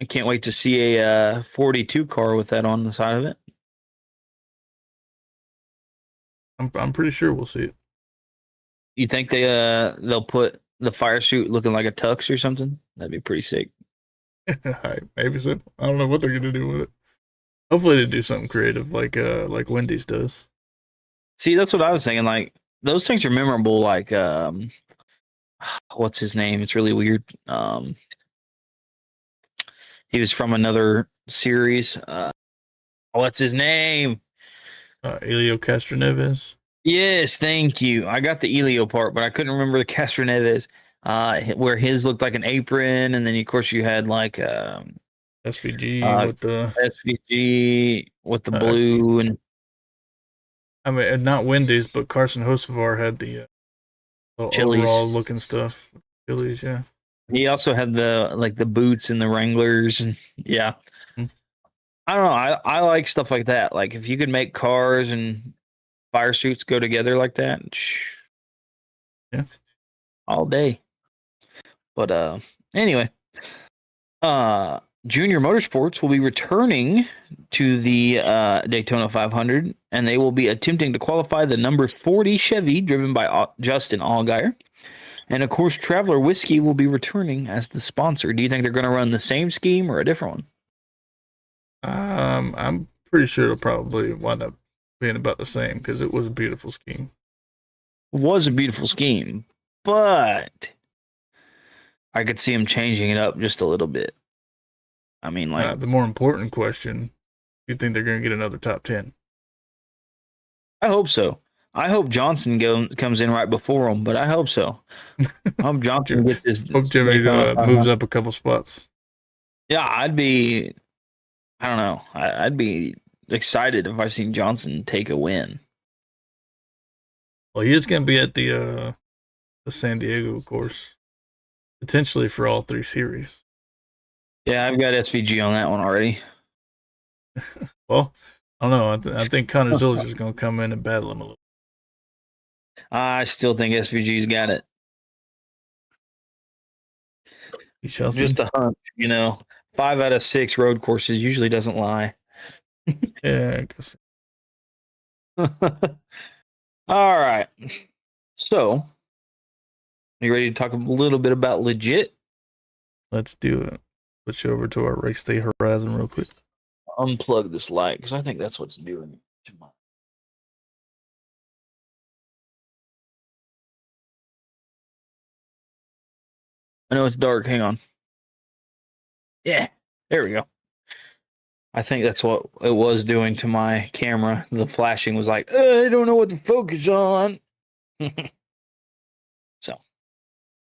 I can't wait to see a 42 car with that on the side of it. I'm pretty sure we'll see it. You think they'll put the fire suit looking like a tux or something? That'd be pretty sick. Maybe so. I don't know what they're gonna do with it. Hopefully they do something creative like Wendy's does. See, that's what I was thinking. Like those things are memorable. Like what's his name? It's really weird. He was from another series. What's his name? Elio Castroneves. Yes, thank you. I got the Elio part, but I couldn't remember the Castroneves. Where his looked like an apron, and then of course you had like SVG with the SVG with the blue, and I mean not Wendy's, but Carson Hocevar had the overall looking stuff. Chili's, yeah. He also had the boots and the Wranglers, and yeah. Mm-hmm. I don't know. I like stuff like that. Like if you could make cars and fire suits go together like that, yeah, all day. But anyway, Junior Motorsports will be returning to the Daytona 500, and they will be attempting to qualify the number 40 Chevy driven by Justin Allgaier. And of course, Traveler Whiskey will be returning as the sponsor. Do you think they're going to run the same scheme or a different one? I'm pretty sure it'll probably wind up being about the same because it was a beautiful scheme. It was a beautiful scheme, but I could see him changing it up just a little bit. I mean, like the more important question: you think they're going to get another top 10? I hope so. I hope Johnson comes in right before him, but I hope so. I hope Johnson gets his Hope Jimmy Daytona 500. moves up a couple spots. Yeah, I don't know. I'd be excited if I seen Johnson take a win. Well, he is going to be at the San Diego course, potentially for all 3 series. Yeah, I've got SVG on that one already. Well, I don't know. I think Connor Zillish is going to come in and battle him a little. I still think SVG's got it. We shall see. Just a hunch, 5 out of 6 road courses usually doesn't lie. Yeah, I guess. All right. So, are you ready to talk a little bit about legit? Let's do it. Switch over to our race day horizon real quick. Unplug this light because I think that's what's doing it. I know it's dark. Hang on. Yeah, there we go. I think that's what it was doing to my camera. The flashing was like, I don't know what to focus on. So,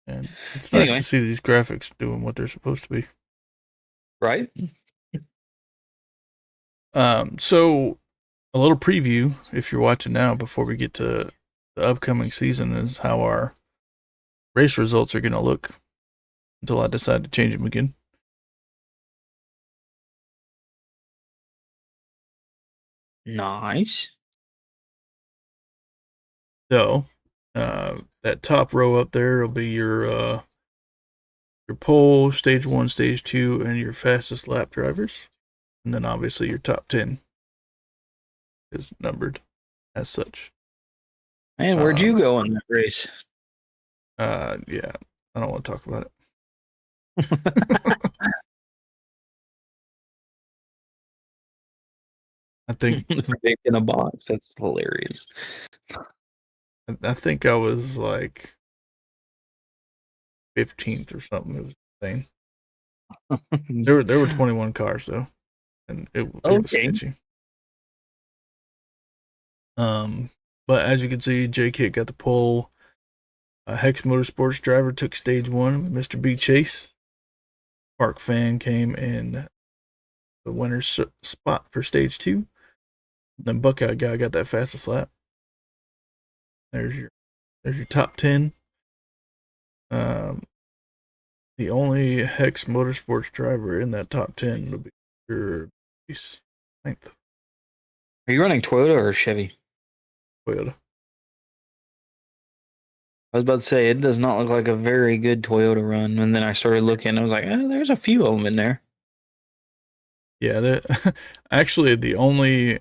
And it's nice anyway, to see these graphics doing what they're supposed to be. right? So a little preview, if you're watching now, before we get to the upcoming season, is how our race results are going to look until I decide to change them again. Nice. So that top row up there will be your pole, stage 1, stage 2, and your fastest lap drivers, and then obviously your top 10 is numbered as such. Man, where'd you go in that race? Yeah, I don't want to talk about it. I think in a box. That's hilarious. I think I was like 15th or something. It was insane. There were 21 cars though, and it was sketchy. But as you can see, J-Kit got the pole. Hex Motorsports driver took stage 1. Mr. B Chase. Park Fan came in the winner's spot for stage 2. Then Buckeye guy got that fastest lap. There's your top 10. The only Hex Motorsports driver in that top 10 will be your 9th. Are you running Toyota or Chevy? Toyota. I was about to say, it does not look like a very good Toyota run. And then I started looking, I was like, there's a few of them in there. Yeah, actually the only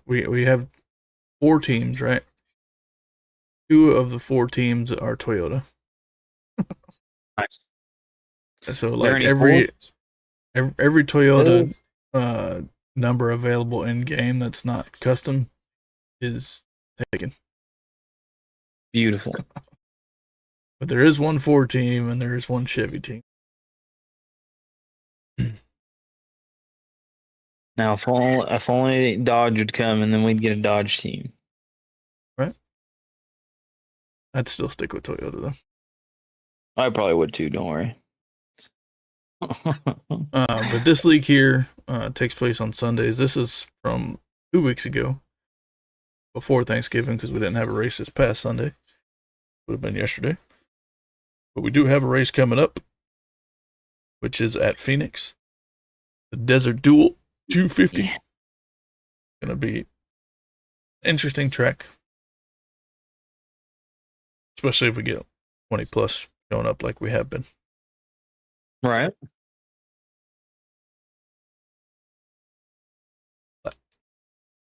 we have 4 teams, right? 2 of the 4 teams are Toyota. Nice. So like every Toyota number available in game that's not custom is taken. Beautiful. But there is one Ford team and there is one Chevy team. Now, if only Dodge would come, and then we'd get a Dodge team. Right? I'd still stick with Toyota though. I probably would too. Don't worry. But this league here takes place on Sundays. This is from 2 weeks ago, before Thanksgiving, because we didn't have a race this past Sunday. Would have been yesterday. But we do have a race coming up, which is at Phoenix. The Desert Duel 250. Yeah. Gonna be interesting track. Especially if we get 20 plus showing up like we have been. Right.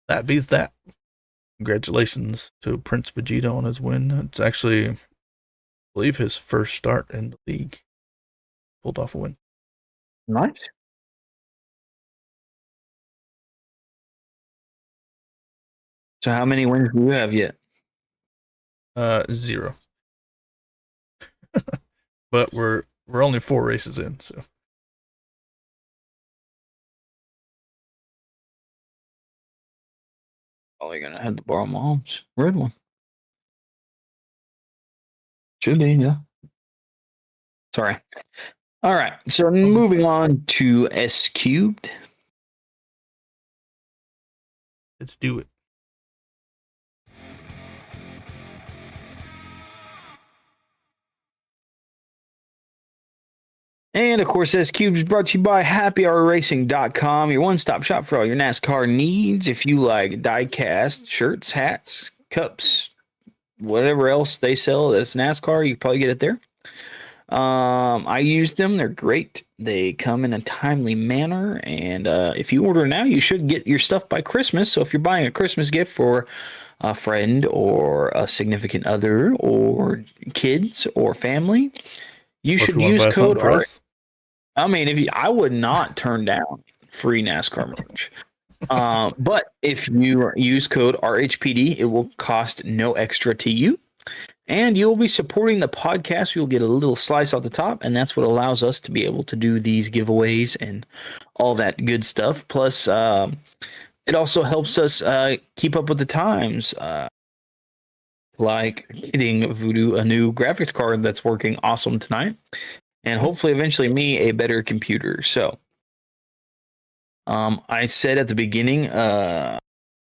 That beats that. Congratulations to Prince Vegeta on his win. It's actually, I believe, his first start in the league. Pulled off a win. Nice. So how many wins do you have yet? 0. But we're only 4 races in, so. Probably gonna have to borrow Mom's red one. Should be, yeah. Sorry. All right. So moving on to S cubed. Let's do it. And of course, S Cubed is brought to you by happyhourracing.com, your one-stop shop for all your NASCAR needs. If you like die-cast shirts, hats, cups, whatever else they sell that's NASCAR, you can probably get it there. I use them. They're great. They come in a timely manner. And if you order now, you should get your stuff by Christmas. So if you're buying a Christmas gift for a friend or a significant other or kids or family, you should use code R. I mean, I would not turn down free NASCAR merch. But if you use code RHPD, it will cost no extra to you. And you'll be supporting the podcast. You'll get a little slice off the top, and that's what allows us to be able to do these giveaways and all that good stuff. Plus, it also helps us keep up with the times, like getting Voodoo a new graphics card that's working awesome tonight, and hopefully eventually me a better computer. So I said at the beginning,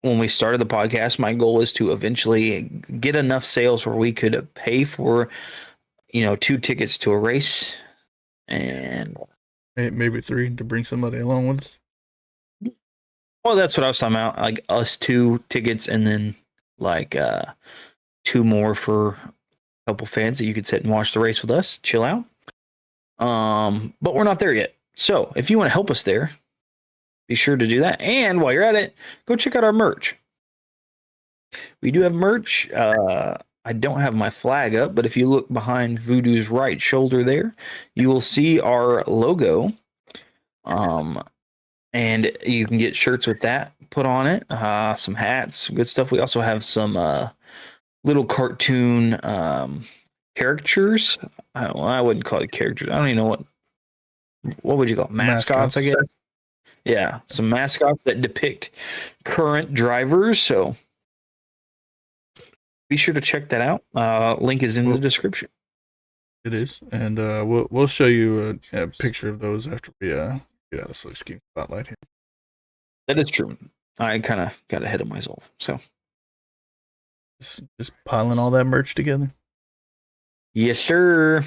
when we started the podcast, my goal is to eventually get enough sales where we could pay for, 2 tickets to a race, and maybe 3 to bring somebody along with us. Well, that's what I was talking about. Like us 2 tickets, and then like 2 more for a couple fans that you could sit and watch the race with us, chill out. But we're not there yet. So if you want to help us there, be sure to do that. And while you're at it, go check out our merch. We do have merch. I don't have my flag up, but if you look behind Voodoo's right shoulder there, you will see our logo. And you can get shirts with that put on it, some hats, some good stuff. We also have some little cartoon caricatures. I wouldn't call it characters. I don't even know what would you call it? Mascots, I guess. Yeah, some mascots that depict current drivers. So be sure to check that out. Link is in the description. It is, and we'll show you a picture of those after we get out of Slick Scheme Spotlight here. That is true. I kind of got ahead of myself. So just piling all that merch together. Yes, sir.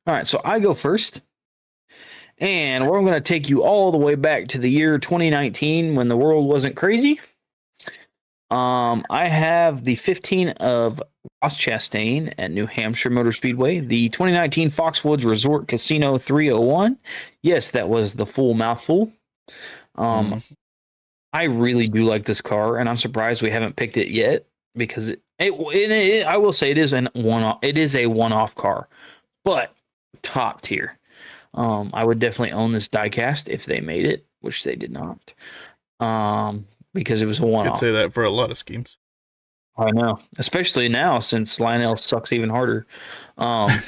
All right, so I go first. And we're going to take you all the way back to the year 2019 when the world wasn't crazy. I have the 15 of Ross Chastain at New Hampshire Motor Speedway, the 2019 Foxwoods Resort Casino 301. Yes, that was the full mouthful. I really do like this car, and I'm surprised we haven't picked it yet because I will say it is a one-off car, but top tier. I would definitely own this diecast if they made it, which they did not. Because it was a one-off. I'd say that for a lot of schemes. I know, especially now since Lionel sucks even harder. Not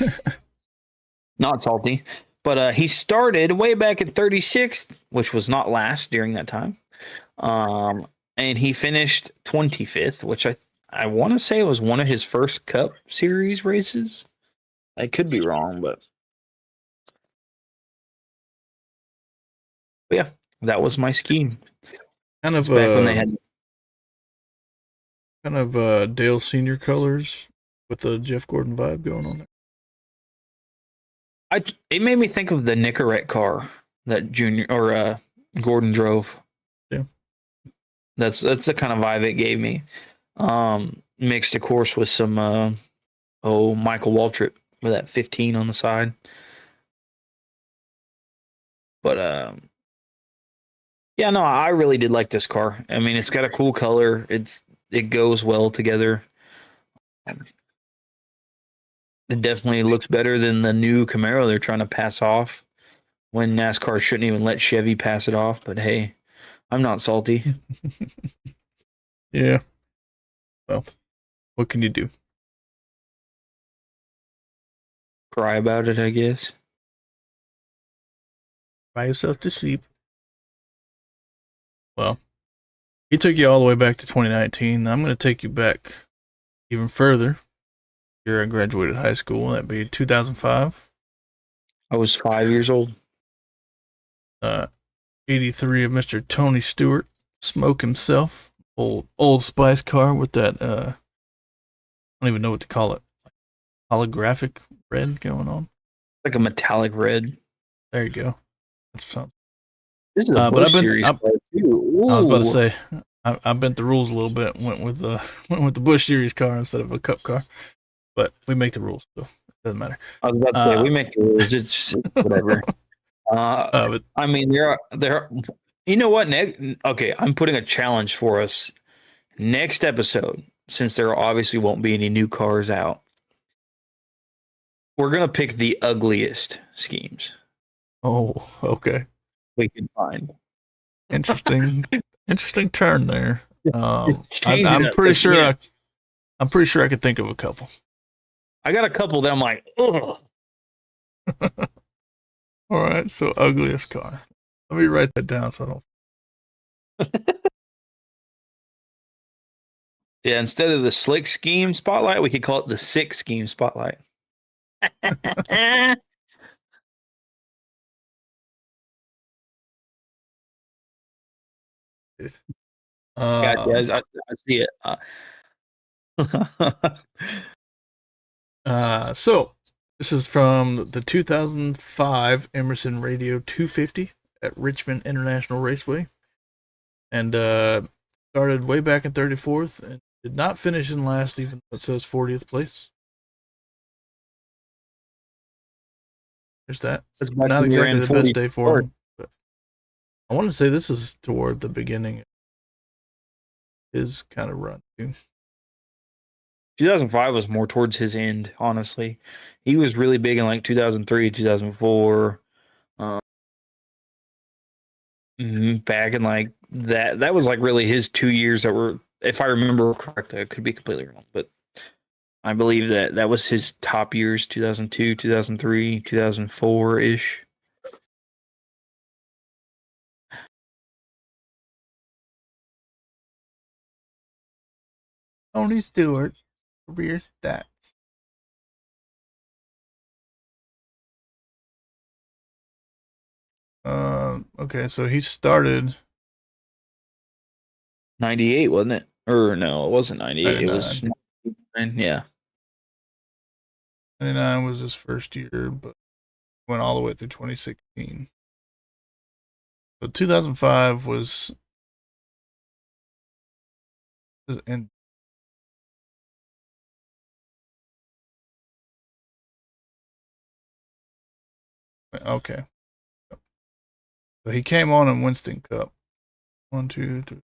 salty, but he started way back in 36th, which was not last during that time. And he finished 25th, which I want to say was one of his first Cup Series races. I could be wrong, but yeah, that was my scheme. Kind of back when they had Dale Senior colors with the Jeff Gordon vibe going on there. It made me think of the Nicorette car that Junior or Gordon drove. Yeah, that's the kind of vibe it gave me. Mixed, of course, with some Michael Waltrip with that 15 on the side. But yeah, no, I really did like this car. I mean, it's got a cool color. It goes well together. It definitely looks better than the new Camaro they're trying to pass off when NASCAR shouldn't even let Chevy pass it off. But hey, I'm not salty. Yeah. Well, what can you do? Cry about it, I guess. Cry yourself to sleep. Well, He took you all the way back to 2019. I'm going to take you back even further. Year I graduated high school. That'd be 2005. I was 5 years old. 83 of Mr. Tony Stewart, Smoke himself. Old Spice car with that, I don't even know what to call it. Holographic red going on. Like a metallic red. There you go. That's something. This is a Bush Series car too. I was about to Ooh. say, I bent the rules a little bit. Went with the Bush Series car instead of a Cup car, but we make the rules, so it doesn't matter. I was about to say we make the rules. It's whatever. But I mean, there are. You know what? Okay, I'm putting a challenge for us. Next episode, since there obviously won't be any new cars out, we're gonna pick the ugliest schemes oh, okay, we can find. interesting, interesting turn there. Change it I'm up, pretty 'cause, sure yeah, I'm pretty sure I could think of a couple. I got a couple that I'm like, ugh. All right, so ugliest car. Let me write that down so I don't. Yeah, instead of the slick scheme spotlight, we could call it the sick scheme spotlight. Gotcha, guys. I see it. So this is from the 2005 Emerson Radio 250 at Richmond International Raceway, and started way back in 34th and did not finish in last, even though it says 40th place. There's that. That's Not exactly the best day for him, but I want to say this is toward the beginning of his kind of run too. 2005 was more towards his end, honestly. He was really big in like 2003, 2004. Back in like that was like really his 2 years that were, if I remember correctly, I could be completely wrong, but I believe that was his top years, 2002, 2003, 2004-ish. Tony Stewart, career stats. Okay, so he started 98, wasn't it? Or no, it wasn't 98. It 99. was 99, yeah. 99 was his first year, but went all the way through 2016. So 2005 was in. Okay. So he came on in Winston Cup. 1, 2, 3.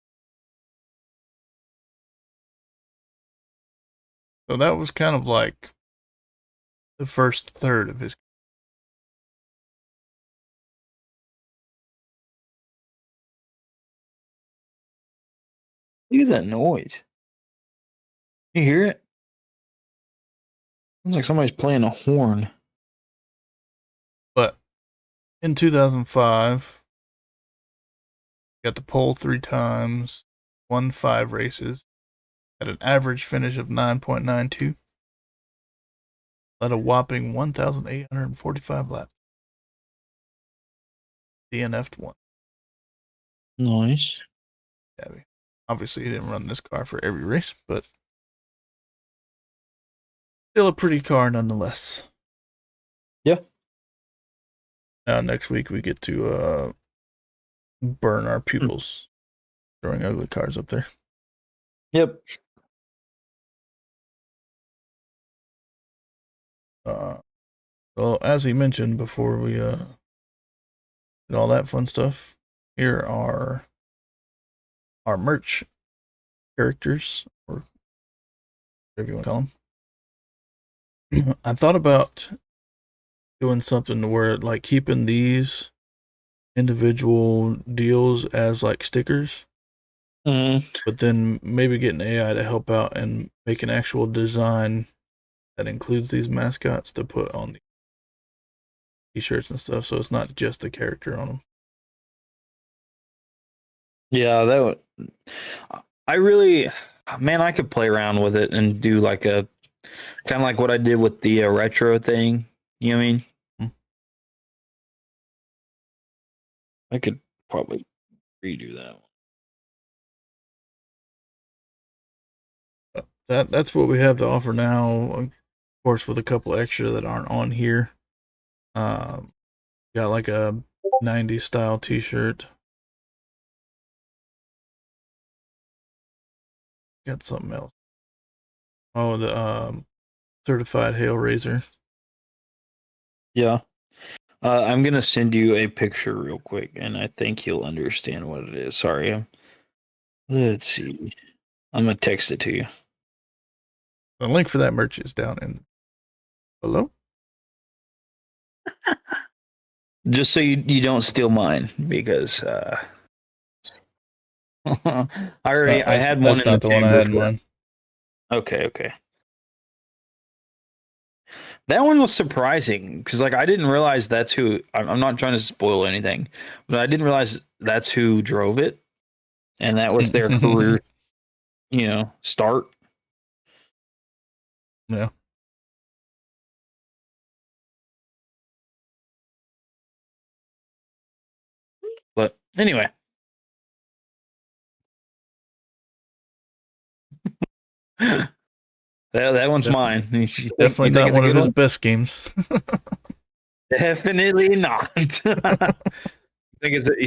So that was kind of like the first third of his. Look at that noise. You hear it? Sounds like somebody's playing a horn. But in 2005, got the pole 3 times, won 5 races, had an average finish of 9.92, led a whopping 1,845 laps. DNF'd 1. Nice. Yeah, obviously he didn't run this car for every race, but still a pretty car nonetheless. Yeah. Now next week we get to burn our pupils throwing ugly cars up there. Yep. Well, as he mentioned before we did all that fun stuff, here are our merch characters, or whatever you want to call them. I thought about doing something where, like, keeping these individual deals as like stickers, but then maybe getting AI to help out and make an actual design that includes these mascots to put on the t-shirts and stuff, so it's not just the character on them. Yeah, that would. I really, man, I could play around with it and do like a kind of like what I did with the retro thing. You know what I mean? Hmm. I could probably redo that one. That's what we have to offer now. Of course, with a couple extra that aren't on here. Got like a '90s style T-shirt. Got something else. Oh, the certified Hale razor. Yeah. I'm gonna send you a picture real quick, and I think you'll understand what it is. Sorry. Let's see. I'm gonna text it to you. The link for that merch is down in below. Just so you don't steal mine, because I had one That's in the not the one I chamber had in for mind. Okay. That one was surprising because, like, I didn't realize that's who. I'm not trying to spoil anything, but I didn't realize that's who drove it, and that was their career, start. Yeah. But anyway, that one's mine. You Definitely think not it's a one of good his one? best games. Definitely not. You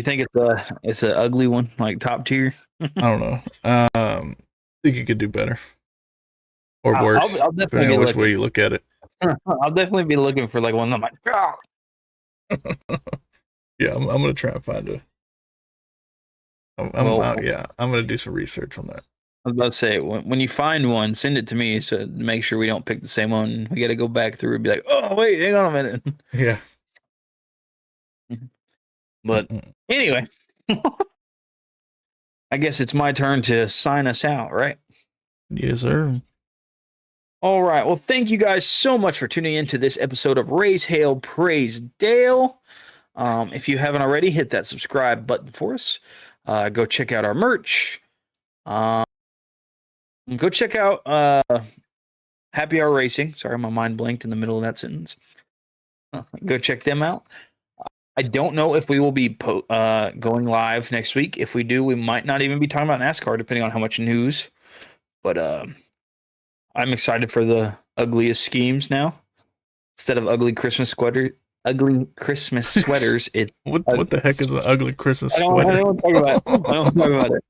think it's a ugly one, like top tier? I don't know. Think you could do better or worse, I'll definitely depending be on which way looking. you look at it. I'll definitely be looking for like one. I'm like, oh. Yeah, I'm gonna try and find a. Well, Yeah, I'm gonna do some research on that. I was about to say, when you find one, send it to me so to make sure we don't pick the same one. We got to go back through and be like, oh, wait, hang on a minute. Yeah. But anyway, I guess it's my turn to sign us out, right? Yes, sir. All right. Well, thank you guys so much for tuning into this episode of Hale Praise Dale. If you haven't already, hit that subscribe button for us. Go check out our merch. Go check out Happy Hour Racing. Sorry, my mind blanked in the middle of that sentence. Go check them out. I don't know if we will be going live next week. If we do, we might not even be talking about NASCAR, depending on how much news. But I'm excited for the ugliest schemes now. Instead of ugly Christmas sweaters, it's what the heck is an ugly Christmas I sweater? don't talk about it. I don't talk about it.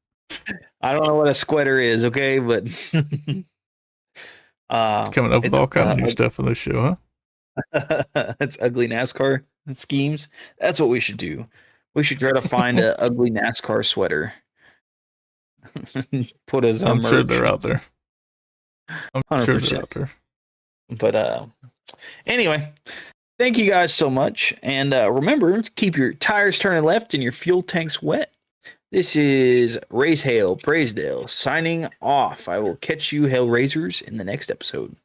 I don't know what a sweater is, okay, but Coming up with all kinds of new stuff on this show, huh? It's ugly NASCAR schemes. That's what we should do. We should try to find an ugly NASCAR sweater. Put as I'm merch. sure they're out there. I'm 100%. sure they're out there. But anyway, thank you guys so much. And remember to keep your tires turning left and your fuel tanks wet. This is Hale Praise Dale signing off. I will catch you, Hale Raisers, in the next episode.